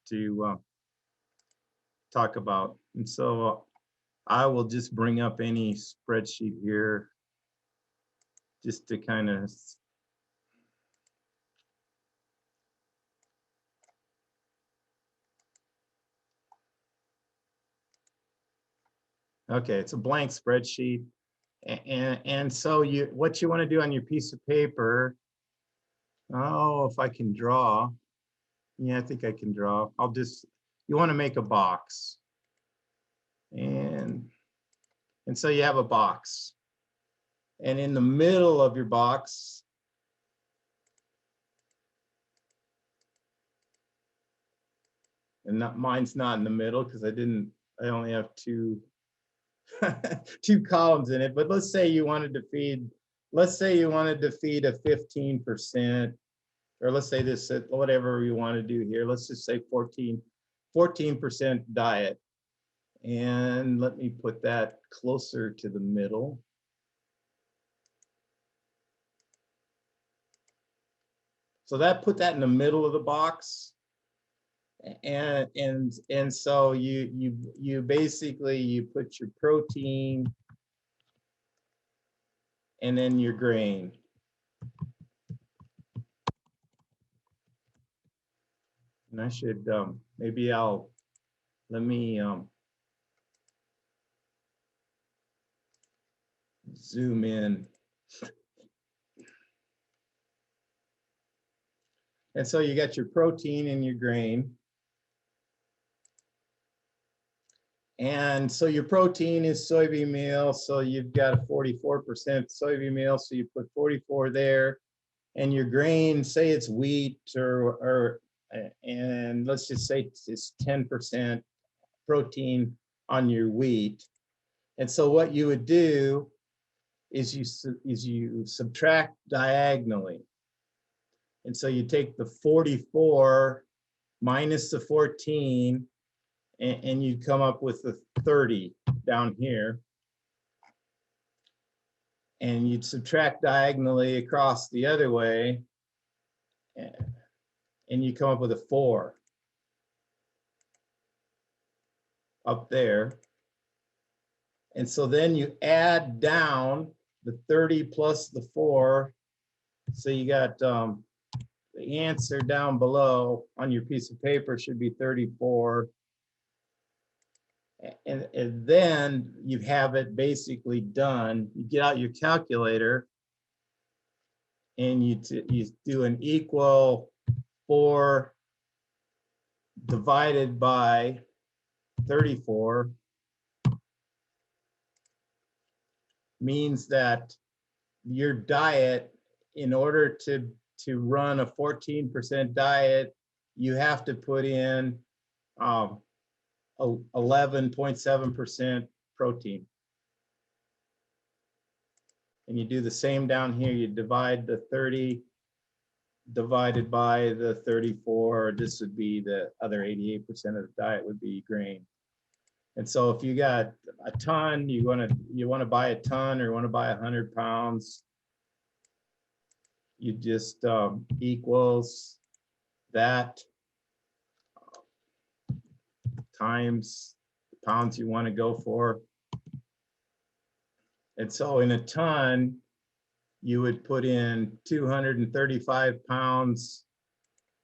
to talk about. And so I will just bring up any spreadsheet here just to kind of okay, it's a blank spreadsheet. And so what you want to do on your piece of paper, oh, if I can draw. Yeah, I think I can draw. You want to make a box. And so you have a box. And in the middle of your box, and mine's not in the middle because I only have two columns in it, but let's say you wanted to feed a 15%, or let's say this, whatever we want to do here, let's just say 14% diet. And let me put that closer to the middle. So that put that in the middle of the box. And so you basically you put your protein and then your grain. And I should maybe let me zoom in. And so you got your protein and your grain. And so your protein is soybean meal. So you've got a 44% soybean meal. So you put 44 there. And your grain, say it's wheat and let's just say it's 10% protein on your wheat. And so what you would do is you subtract diagonally. And so you take the 44 minus the 14, and you'd come up with the 30 down here. And you'd subtract diagonally across the other way, and you come up with a 4 up there. And so then you add down the 30 plus the 4. So you got the answer down below on your piece of paper should be 34. And then you have it basically done. You get out your calculator and you do an equal 4 divided by 34 means that your diet, in order to run a 14% diet, you have to put in 11.7% protein. And you do the same down here. You divide the 30 divided by the 34. This would be the other 88% of the diet would be grain. And so if you got a ton, you want to buy a ton or you want to buy 100 pounds, you just equals that times the pounds you want to go for. And so in a ton, you would put in 235 pounds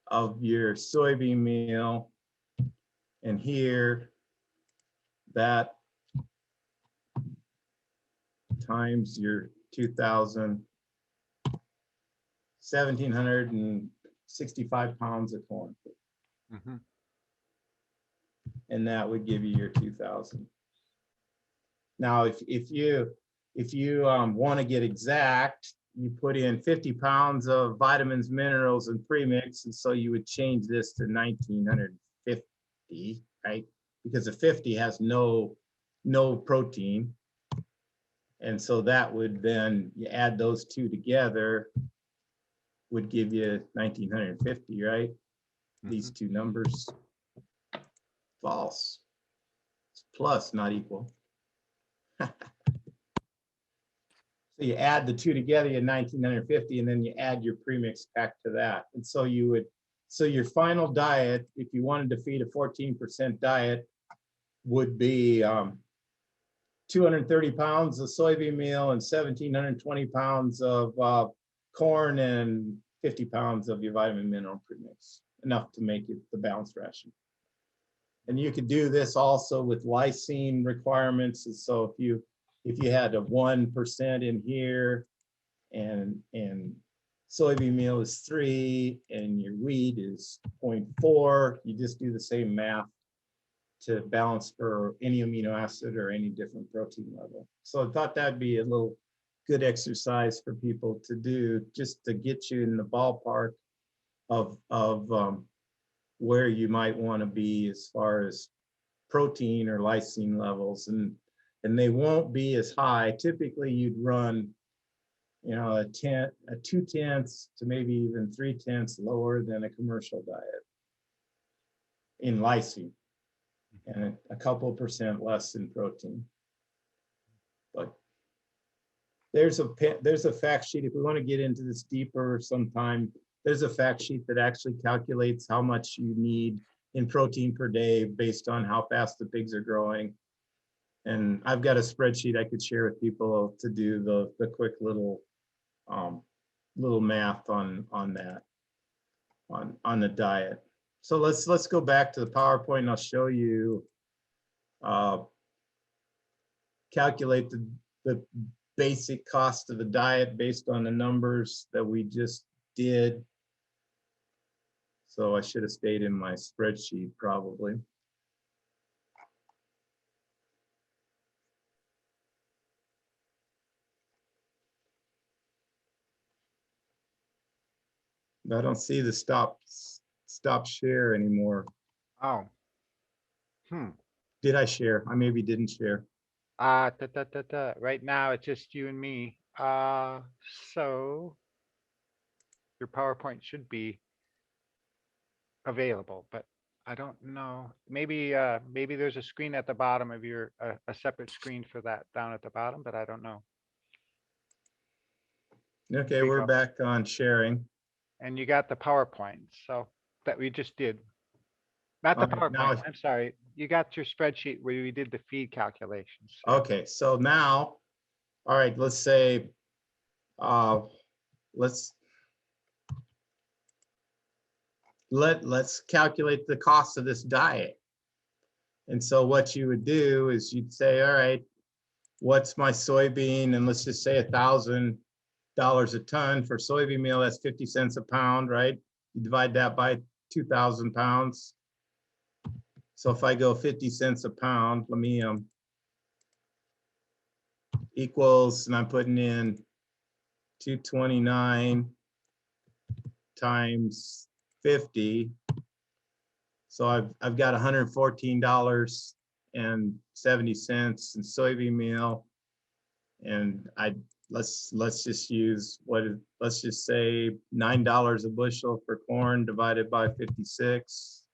of your soybean meal. And here, that times your 1,765 pounds of corn. Mm-hmm. And that would give you your 2,000. Now, if you want to get exact, you put in 50 pounds of vitamins, minerals, and premix, and so you would change this to 1,950, right? Because the 50 has no protein, and so that would then, you add those two together, would give you 1,950, right? Mm-hmm. These two numbers, false. It's plus, not equal. So you add the two together, you have 1,950, and then you add your premix back to that. And so so your final diet, if you wanted to feed a 14% diet, would be 230 pounds of soybean meal and 1,720 pounds of corn and 50 pounds of your vitamin mineral premix, enough to make it the balanced ration. And you could do this also with lysine requirements. And so if you had a 1% in here and soybean meal is 3 and your wheat is 0.4, you just do the same math to balance for any amino acid or any different protein level. So I thought that'd be a little good exercise for people to do, just to get you in the ballpark of where you might want to be as far as protein or lysine levels, and they won't be as high. Typically you'd run, a 2/10 to maybe even 3/10 lower than a commercial diet in lysine, and a couple percent less in protein. But there's a fact sheet if we want to get into this deeper sometime. there's a fact sheet that actually calculates how much you need in protein per day based on how fast the pigs are growing. And I've got a spreadsheet I could share with people to do the quick little math on that, on the diet. So let's go back to the PowerPoint and I'll show you calculate the basic cost of the diet based on the numbers that we just did. So I should have stayed in my spreadsheet probably. I don't see the stop share anymore. Oh. Did I share? I maybe didn't share. Right now it's just you and me. So your PowerPoint should be available, but I don't know. Maybe there's a screen at the bottom of your a separate screen for that down at the bottom, but I don't know. Okay, we're back on sharing. And you got the PowerPoint, so that we just did. Not the PowerPoint, I'm sorry. You got your spreadsheet where we did the feed calculations. Okay, so now, all right, let's say, let's calculate the cost of this diet. And so what you would do is you'd say, all right, what's my soybean? And let's just say $1,000 a ton for soybean meal, that's 50 cents a pound, right? You divide that by 2,000 pounds. So if I go 50 cents a pound, let me equals, and I'm putting in 229 times 50. So I've got $114.70 in soybean meal, and let's just use let's just say $9 a bushel for corn divided by 56.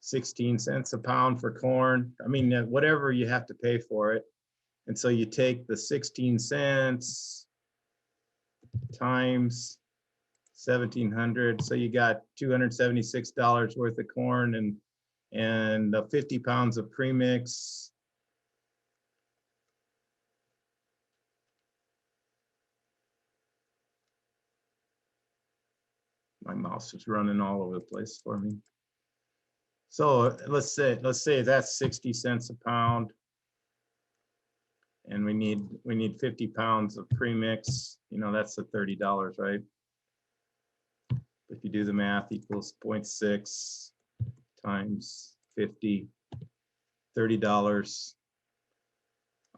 16 cents a pound for corn. I mean, whatever you have to pay for it. And so you take the 16 cents times 1,700. So you got $276 worth of corn and 50 pounds of premix. My mouse is running all over the place for me. So let's say that's 60 cents a pound, and we need 50 pounds of premix. You know, that's the $30, right? If you do the math, equals 0.6 times 50, $30.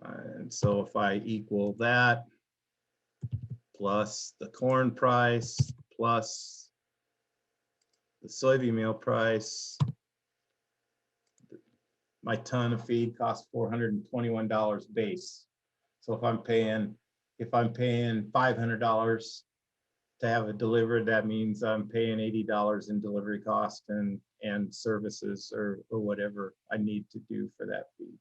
And so if I equal that plus the corn price plus the soybean meal price, my ton of feed costs $421 base. So if I'm paying $500 to have it delivered, that means I'm paying $80 in delivery cost and services or whatever I need to do for that feed.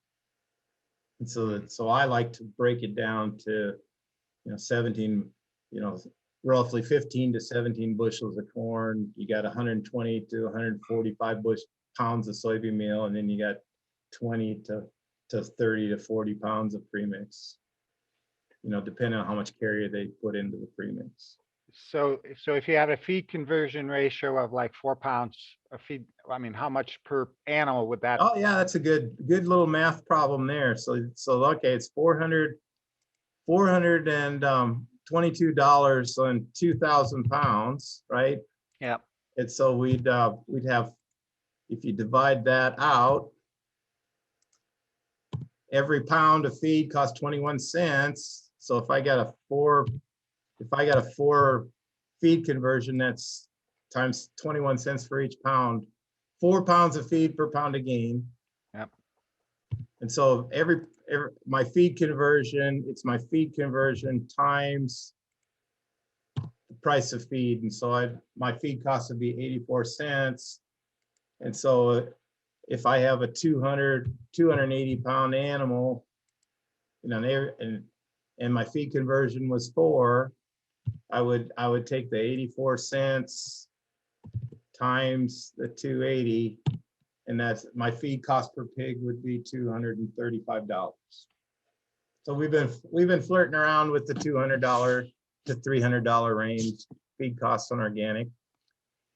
And so I like to break it down to 17, roughly 15 to 17 bushels of corn. You got 120 to 145 pounds of soybean meal, and then you got 20 to 30 to 40 pounds of premix, depending on how much carrier they put into the premix. So if you had a feed conversion ratio of like 4 pounds of feed, I mean, how much per animal would that? Oh yeah, that's a good little math problem there. So okay, it's $422 on 2,000 pounds, right? Yeah. And so we'd have, if you divide that out, every pound of feed costs 21 cents. So if I got a four feed conversion, that's times 21 cents for each pound, 4 pounds of feed per pound of gain. Yep. And so my feed conversion, it's my feed conversion times the price of feed. And so my feed cost would be 84 cents. And so if I have a 280 pound animal, and and my feed conversion was 4, I would take the 84 cents times the 280, and that's my feed cost per pig would be $235. So we've been flirting around with the $200 to $300 range feed costs on organic,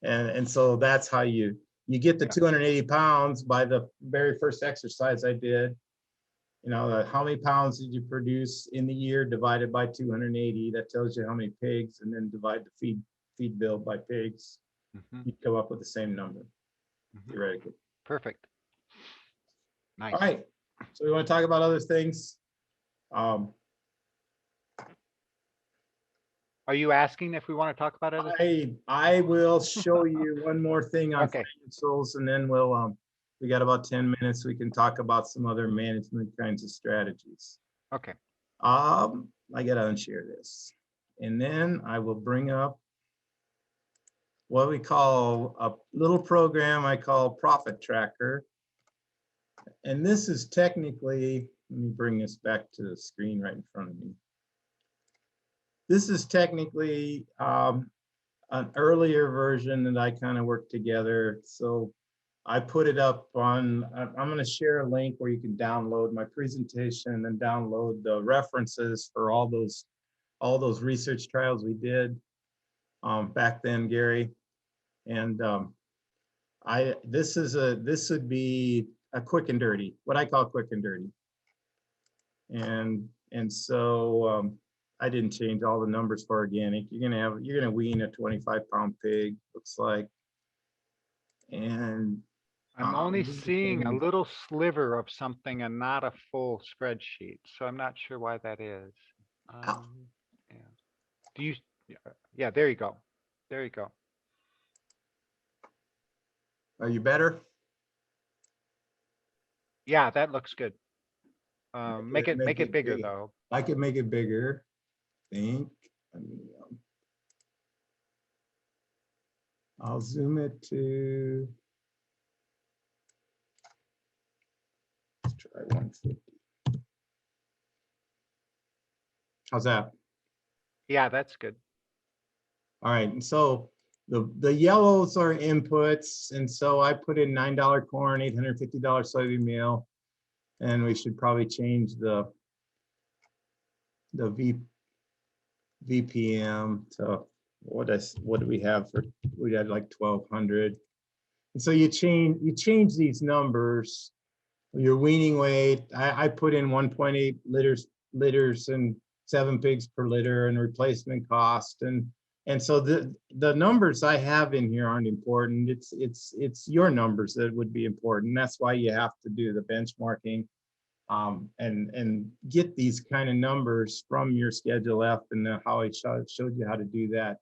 and so that's how you get the 280 pounds by the very first exercise I did. You know, how many pounds did you produce in the year divided by 280? That tells you how many pigs, and then divide the feed bill by pigs. You come up with the same number, theoretically. Perfect. Nice. All right, so we want to talk about other things. Are you asking if we want to talk about other things? I will show you one more thing on Okay. financials, and then we'll we got about 10 minutes. We can talk about some other management kinds of strategies. Okay. I gotta unshare this, and then I will bring up what we call a little program I call Profit Tracker. And this is technically, let me bring this back to the screen right in front of me. This is technically an earlier version that I kind of worked together. So I put it up on, I'm going to share a link where you can download my presentation and download the references for all those research trials we did back then, Gary. And this would be a quick and dirty, what I call quick and dirty. And so I didn't change all the numbers for organic. You're gonna wean a 25-pound pig, looks like. And I'm only seeing a little sliver of something and not a full spreadsheet, so I'm not sure why that is. Yeah. Do you? Yeah, there you go. There you go. Are you better? Yeah, that looks good. Make it bigger big. though. I could make it bigger. I think. I'll zoom it to. Let's try 150. How's that? Yeah, that's good. All right, and so the yellows are inputs, and so I put in $9 corn, $850 soybean meal, and we should probably change the VPM to what do we have for? We had like 1200, and so you change these numbers. Your weaning weight, I put in 1.8 liters and 7 pigs per liter, and replacement cost, and so the numbers I have in here aren't important. It's your numbers that would be important. That's why you have to do the benchmarking and get these kind of numbers from your Schedule F, and how I showed you how to do that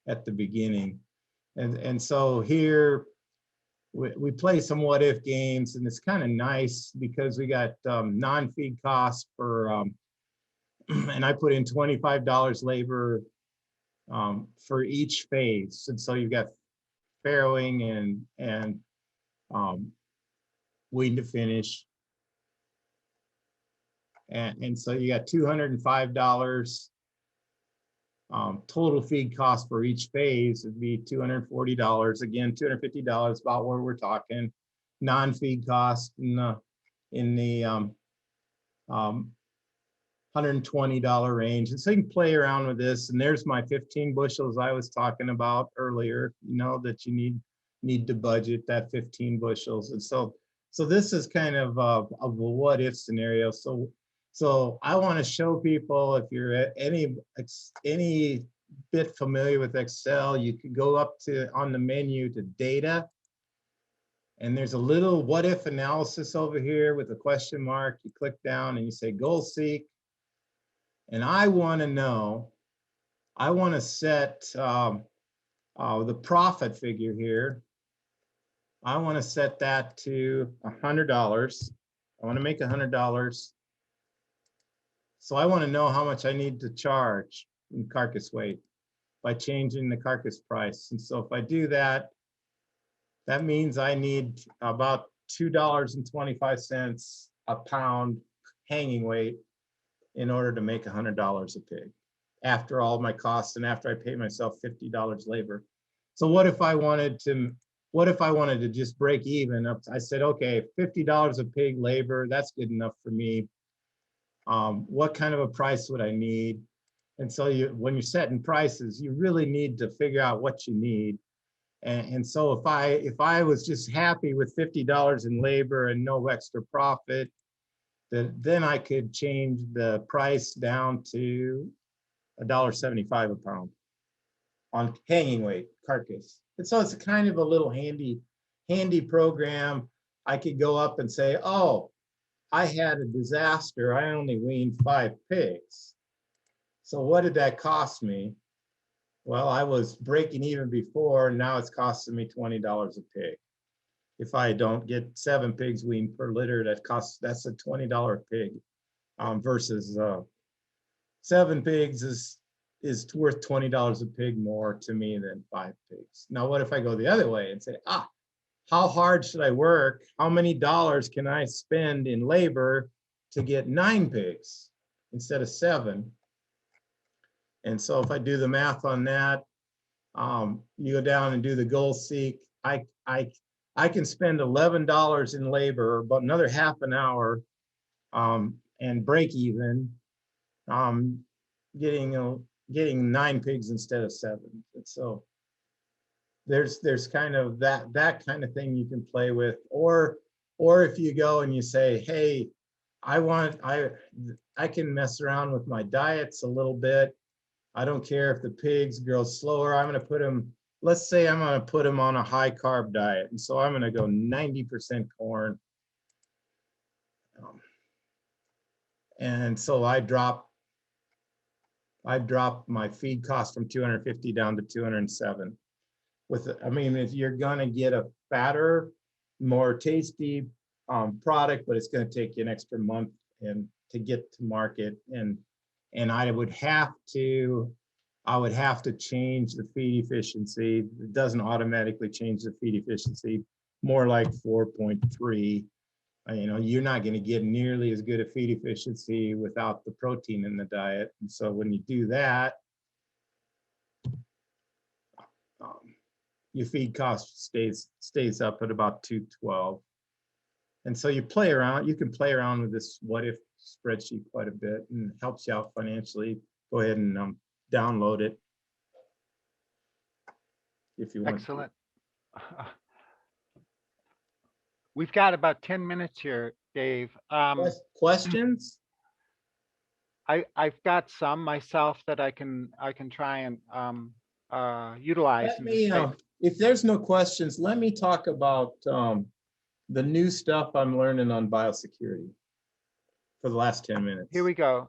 at the beginning. And so here we play some what if games, and it's kind of nice because we got non-feed costs for and I put in $25 labor for each phase. And so you've got farrowing and wean to finish. And so you got $205 total feed cost for each phase. It'd be $240. Again, $250 about where we're talking. Non-feed cost in the $120 range. And so you can play around with this. And there's my 15 bushels I was talking about earlier, you know, that you need to budget that 15 bushels. And so this is kind of a what if scenario. So I want to show people, if you're any bit familiar with Excel, you could go up on the menu to data. And there's a little what if analysis over here with a question mark. You click down and you say goal seek. And I want to know, I want to set the profit figure here. I want to set that to $100. I want to make $100. So I want to know how much I need to charge in carcass weight by changing the carcass price. And so if I do that, that means I need about $2.25 a pound hanging weight in order to make $100 a pig after all my costs and after I pay myself $50 labor. So what if I wanted to just break even up? I said, okay, $50 a pig labor, that's good enough for me. What kind of a price would I need? And so when you're setting prices, you really need to figure out what you need. And so if I was just happy with $50 in labor and no extra profit, then I could change the price down to $1.75 a pound on hanging weight carcass. And so it's kind of a little handy program. I could go up and say, oh, I had a disaster. I only weaned 5 pigs. So what did that cost me? Well, I was breaking even before, and now it's costing me $20 a pig. If I don't get 7 pigs weaned per litter, that's a $20 pig, versus 7 pigs is worth $20 a pig more to me than 5 pigs. Now, what if I go the other way and say, how hard should I work? How many dollars can I spend in labor to get 9 pigs instead of 7? And so if I do the math on that, you go down and do the goal seek. I can spend $11 in labor, about another half an hour, and break even, getting 9 pigs instead of 7. And so there's kind of that kind of thing you can play with, or if you go and you say, hey, I can mess around with my diets a little bit. I don't care if the pigs grow slower. I'm going to put them, let's say I'm going to put them on a high carb diet. And so I'm going to go 90% corn. And so I drop my feed cost from 250 down to 207. If you're going to get a fatter, more tasty product, but it's going to take you an extra month and to get to market. And I would have to change the feed efficiency. It doesn't automatically change the feed efficiency, more like 4.3. You're not going to get nearly as good a feed efficiency without the protein in the diet. And so when you do that, your feed cost stays up at about 212. And so you can play around with this what if spreadsheet quite a bit, and it helps you out financially. Go ahead and download it if you want. Excellent. We've got about 10 minutes here, Dave. Questions? I've got some myself that I can try and utilize. If there's no questions, let me talk about the new stuff I'm learning on biosecurity for the last 10 minutes. Here we go.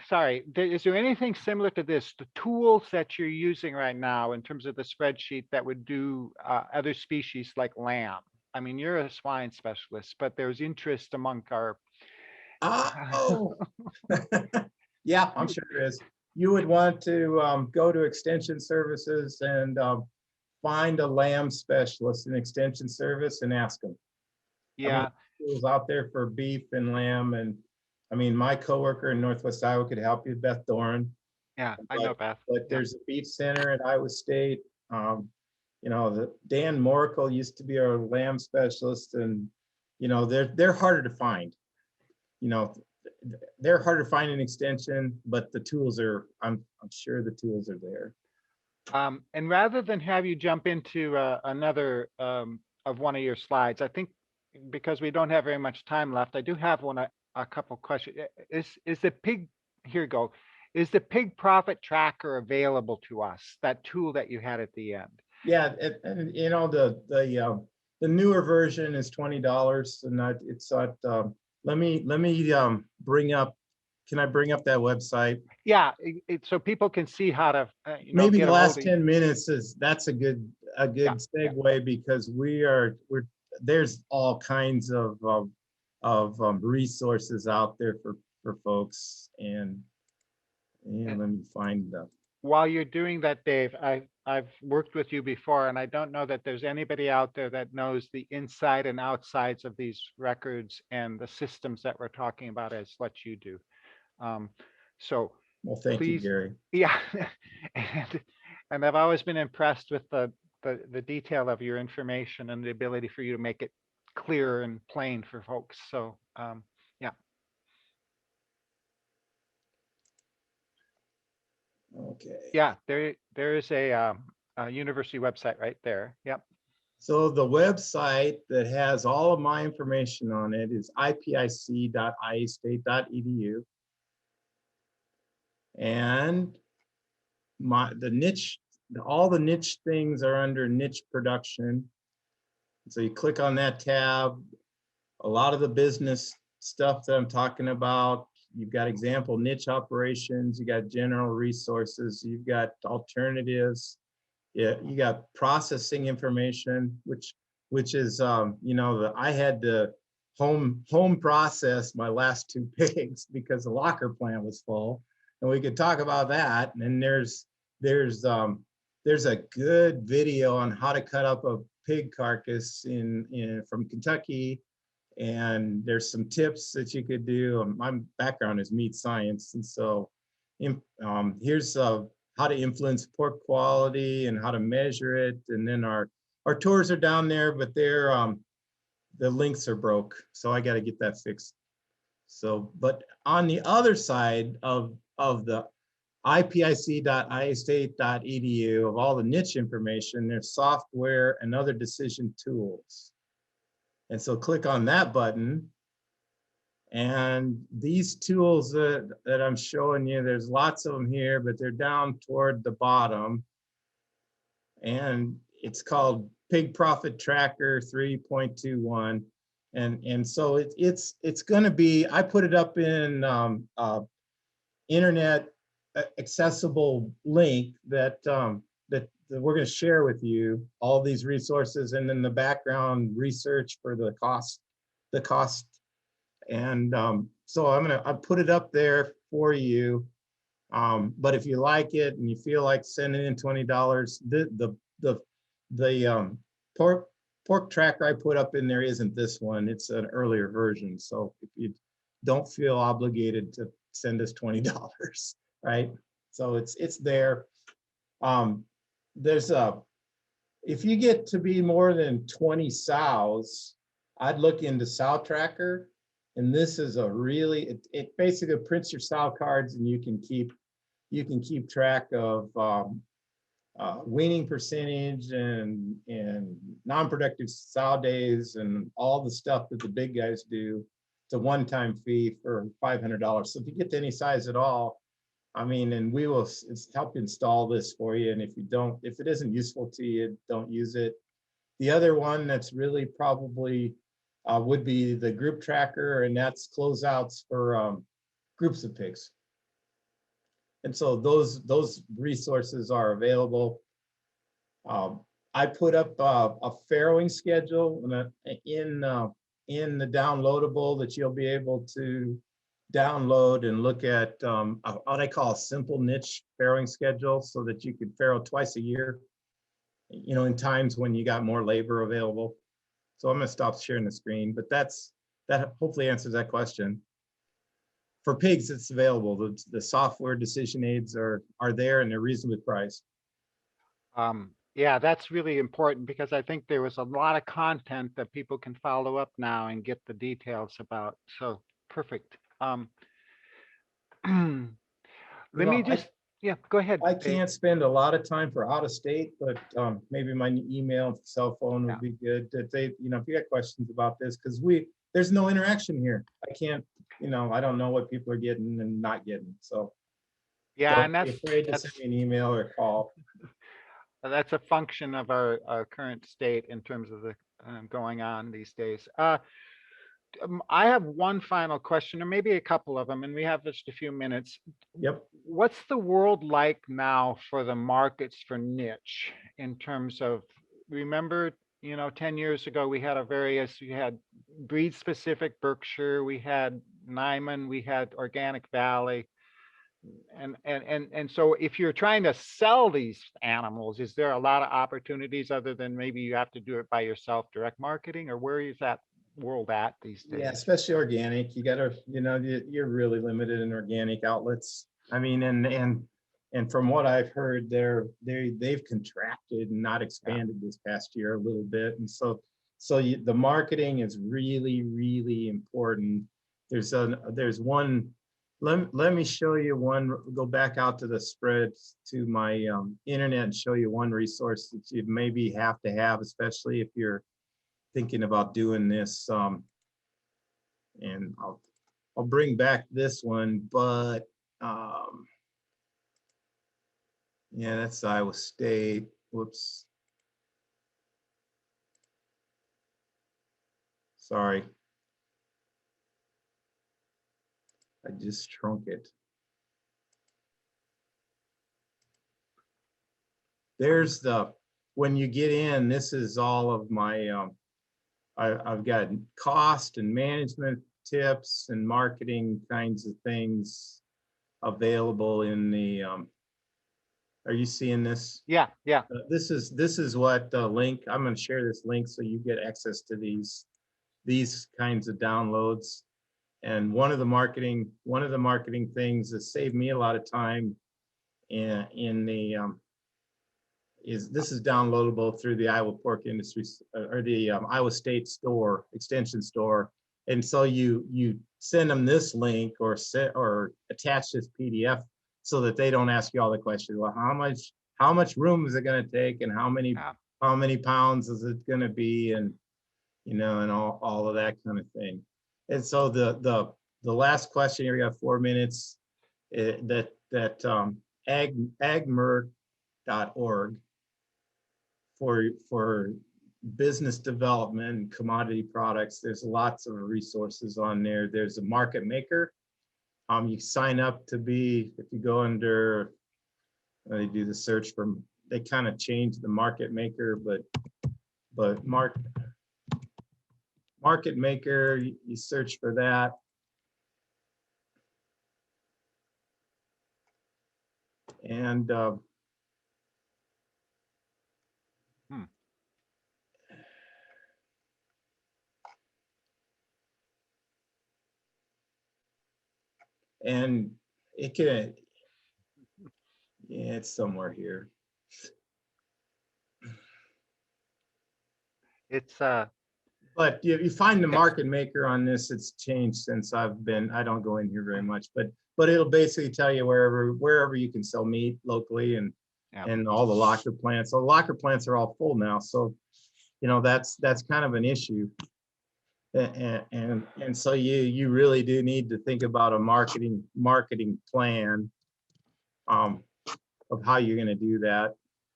Sorry, is there anything similar to this, the tools that you're using right now in terms of the spreadsheet that would do other species like lamb? I mean, you're a swine specialist, but there's interest among our... Yeah, I'm sure there is. You would want to go to Extension Services and find a lamb specialist in Extension Service and ask them. Yeah. Tools out there for beef and lamb. And I mean, my coworker in Northwest Iowa could help you, Beth Doran. Yeah, I know Beth. But there's a beef center at Iowa State. The Dan Moracle used to be our lamb specialist, and they're harder to find. They're harder to find in Extension, but the tools are. I'm sure the tools are there. And rather than have you jump into another of one of your slides, I think because we don't have very much time left, I do have a couple questions. Is the pig, here you go, is the pig profit tracker available to us, that tool that you had at the end? Yeah, and the newer version is $20, and it's at. Let me bring up. Can I bring up that website? Yeah, so people can see how to. Maybe the last 10 minutes that's a good segue, because there's all kinds of resources out there for folks, and let me find while you're doing that, Dave, I've worked with you before, and I don't know that there's anybody out there that knows the inside and outsides of these records and the systems that we're talking about as what you do. So Well, thank you, please, Gary. yeah, and I've always been impressed with the detail of your information and the ability for you to make it clear and plain for folks. So yeah. Okay. Yeah, there is a university website right there. Yep. So the website that has all of my information on it is ipic.iastate.edu. And all the niche things are under niche production. So you click on that tab, a lot of the business stuff that I'm talking about, you've got example niche operations, you got general resources, you've got alternatives, yeah, you got processing information, which is I had to home process my last 2 pigs because the locker plant was full, and we could talk about that. And then there's a good video on how to cut up a pig carcass from Kentucky, and there's some tips that you could do. My background is meat science, and so here's how to influence pork quality and how to measure it. And then our tours are down there, but they're the links are broke, so I got to get that fixed. So, but on the other side of the ipic.iastate.edu of all the niche information, there's software and other decision tools. And so click on that button. And these tools that I'm showing you, there's lots of them here, but they're down toward the bottom. And it's called Pig Profit Tracker 3.21. And so it's going to be, I put it up in internet accessible link that we're going to share with you, all these resources, and then the background research for the cost. And so I put it up there for you. But if you like it and you feel like sending in $20, the pork tracker I put up in there isn't this one. It's an earlier version. So if you don't feel obligated to send us $20, right? So it's there. If you get to be more than 20 sows, I'd look into sow tracker. And this is a really, it basically prints your sow cards, and you can keep track of weaning percentage and non-productive sow days and all the stuff that the big guys do. It's a one-time fee for $500. So if you get to any size at all, I mean, and we will help install this for you. And if it isn't useful to you, don't use it. The other one that's really probably would be the group tracker, and that's closeouts for groups of pigs. And so those resources are available. I put up a farrowing schedule in the downloadable that you'll be able to download and look at what I call a simple niche farrowing schedule, so that you could farrow twice a year, in times when you got more labor available. So I'm going to stop sharing the screen, but that hopefully answers that question. For pigs, it's available. The software decision aids are there, and they're reasonably priced. Yeah, that's really important, because I think there was a lot of content that people can follow up now and get the details about. So perfect. Let me just, yeah, go ahead. I Dave. can't spend a lot of time for out of state, but maybe my email, cell phone would be good. If if you got questions about this, because there's no interaction here. I can't, I don't know what people are getting and not getting. So yeah, don't be afraid to send me an email or call. That's a function of our current state in terms of the going on these days. I have one final question, or maybe a couple of them, and we have just a few minutes. Yep. What's the world like now for the markets for niche in terms of, remember, 10 years ago, we had we had breed specific Berkshire, we had Nyman, we had Organic Valley. And so if you're trying to sell these animals, is there a lot of opportunities other than maybe you have to do it by yourself, direct marketing, or where is that world at these days? Yeah, especially organic. You gotta, you're really limited in organic outlets. I mean, and from what I've heard, they've contracted and not expanded this past year a little bit. And so the marketing is really, really important. There's one, let me show you one, go back out to the spread to my internet and show you one resource that you maybe have to have, especially if you're thinking about doing this. And I'll bring back this one, but yeah, that's Iowa State. Whoops. Sorry. I just shrunk it. There's when you get in, this is all of my, I've got cost and management tips and marketing kinds of things available in the, are you seeing this? Yeah. This is what the link, I'm going to share this link so you get access to these kinds of downloads. And one of the marketing things that saved me a lot of time in the this is downloadable through the Iowa Pork Industry or the Iowa State store, extension store. And so you send them this link or attach this PDF so that they don't ask you all the questions. Well, how much room is it going to take, and how many pounds is it going to be, and and all of that kind of thing. And so the last question here, we got 4 minutes. agmerc.org for business development and commodity products. There's lots of resources on there. There's a market maker. You sign up to be, if you go under, they do the search from, they kind of changed the market maker, but market maker, you search for that. And and it can, yeah, it's somewhere here. It's but you find the market maker on this. It's changed since I don't go in here very much, but it'll basically tell you wherever you can sell meat locally, and all the locker plants. So locker plants are all full now, so that's kind of an issue. And so you really do need to think about a marketing plan of how you're going to do that,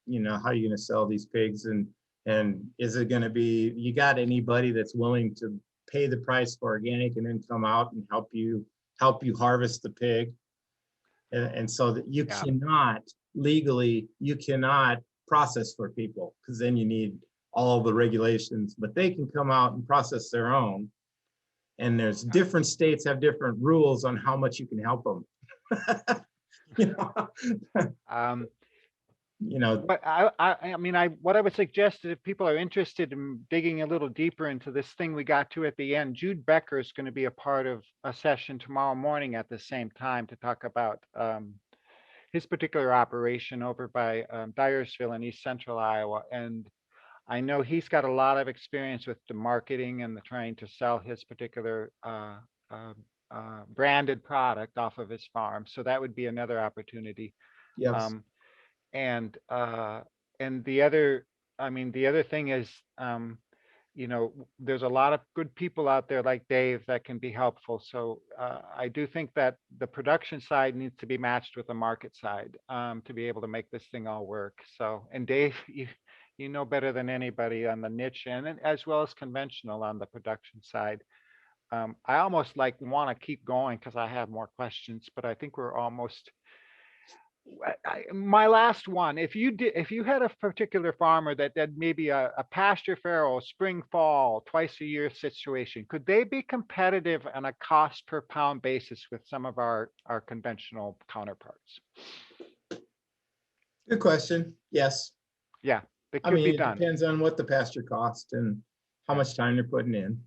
how you're going to sell these pigs, and is it going to be, you got anybody that's willing to pay the price for organic and then come out and help you harvest the pig. And so that you cannot legally, you cannot process for people, because then you need all the regulations, but they can come out and process their own. And there's different states have different rules on how much you can help them. But I mean, what I would suggest is if people are interested in digging a little deeper into this thing we got to at the end, Jude Becker is going to be a part of a session tomorrow morning at the same time to talk about his particular operation over by Dyersville in East Central Iowa. And I know he's got a lot of experience with the marketing and the trying to sell his particular branded product off of his farm. So that would be another opportunity. Yes. And the other thing is, there's a lot of good people out there like Dave that can be helpful. So I do think that the production side needs to be matched with the market side to be able to make this thing all work. So, and Dave, you know better than anybody on the niche and as well as conventional on the production side. I almost want to keep going because I have more questions, but I think we're almost My last one, if you had a particular farmer that did maybe a pasture farrow, spring, fall, twice a year situation, could they be competitive on a cost per pound basis with some of our conventional counterparts? Good question. Yes. Yeah, it I could mean, be it done, depends on what the pasture cost and how Yeah. much time they're putting in,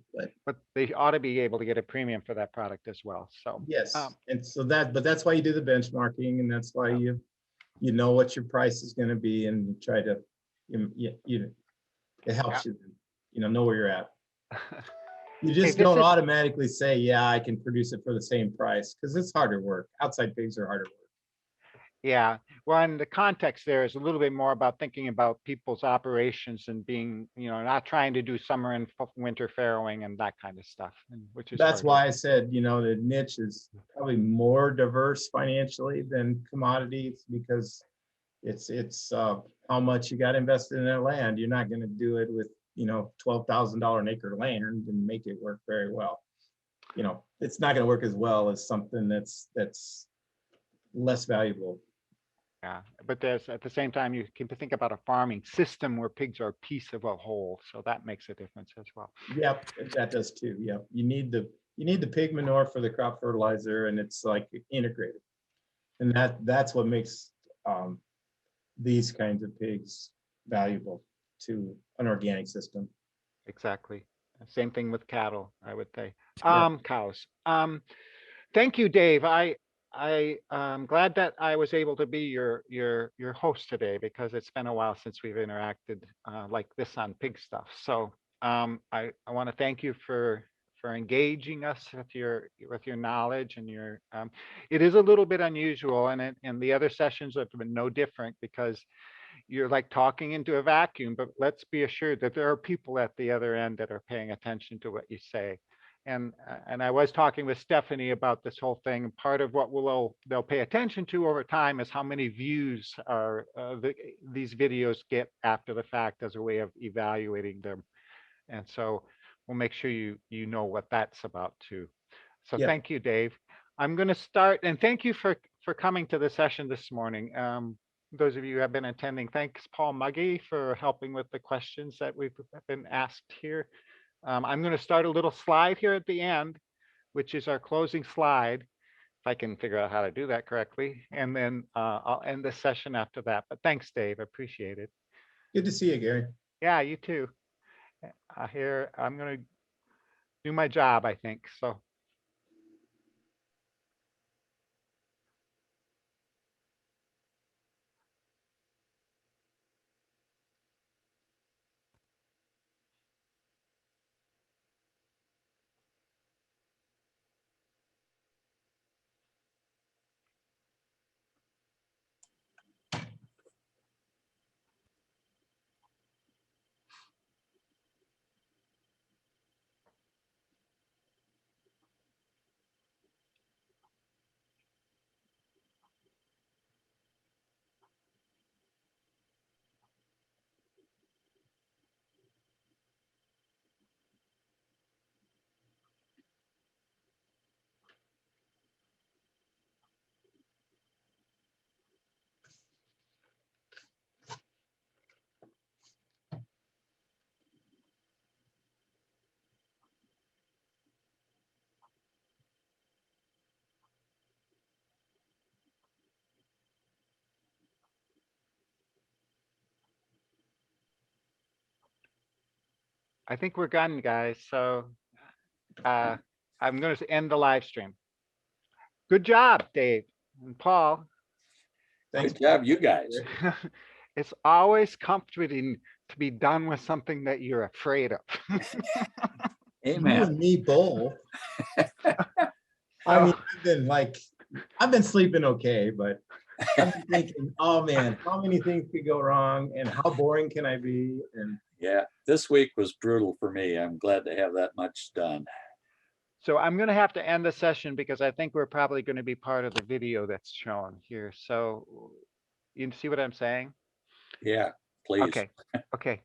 but they ought to be able to get a premium for that product as well. So yes. And so but that's why you do the benchmarking, and that's why Yeah. you know what your price is going to be, and you try to, it helps you, know where you're at. You just don't automatically say, yeah, I can produce it for the same price, because it's harder work. Outside pigs are harder work. Yeah, well, and the context there is a little bit more about thinking about people's operations and being, not trying to do summer and winter farrowing and that kind of stuff, which is That's hard. why I said, the niche is probably more diverse financially than commodities, because it's how much you got invested in that land. You're not going to do it with, $12,000 an acre land and make it work very well. It's not going to work as well as something that's less valuable. Yeah, but there's at the same time, you can think about a farming system where pigs are a piece of a whole, so that makes a difference as well. Yep, that does too. Yep, you need the pig manure for the crop fertilizer, and it's like integrated, and that's what makes these kinds of pigs valuable to an organic system. Exactly. Same thing with cattle, I would say. Yep. Cows. Thank you, Dave. I'm glad that I was able to be your host today, because it's been a while since we've interacted like this on pig stuff. So I want to thank you for engaging us with your knowledge and your. It is a little bit unusual, and the other sessions have been no different, because you're like talking into a vacuum. But let's be assured that there are people at the other end that are paying attention to what you say. And I was talking with Stephanie about this whole thing. Part of what they'll pay attention to over time is how many views these videos get after the fact, as a way of evaluating them. And so we'll make sure you know what that's about too. So Thank you, Dave. I'm going to start, and thank you for coming to the session this morning. Those of you who have been attending, thanks Paul Muggy for helping with the questions that we've been asked here. I'm going to start a little slide here at the end, which is our closing slide, if I can figure out how to do that correctly. And then I'll end the session after that. But thanks, Dave. I appreciate it. Good to see you, Gary. Yeah, you too. Here, I'm going to do my job, I think. So. I think we're done, guys. So I'm going to end the live stream. Good job, Dave and Paul. Thanks. Good job, you guys. It's always comforting to be done with something that you're afraid of. Amen. You and me both. I mean, I've been sleeping okay, but I've been thinking, oh man, how many things could go wrong, and how boring can I be? And yeah, this week was brutal for me. I'm glad to have that much done. So I'm going to have to end the session, because I think we're probably going to be part of the video that's shown here. So you see what I'm saying? Yeah, please. Okay.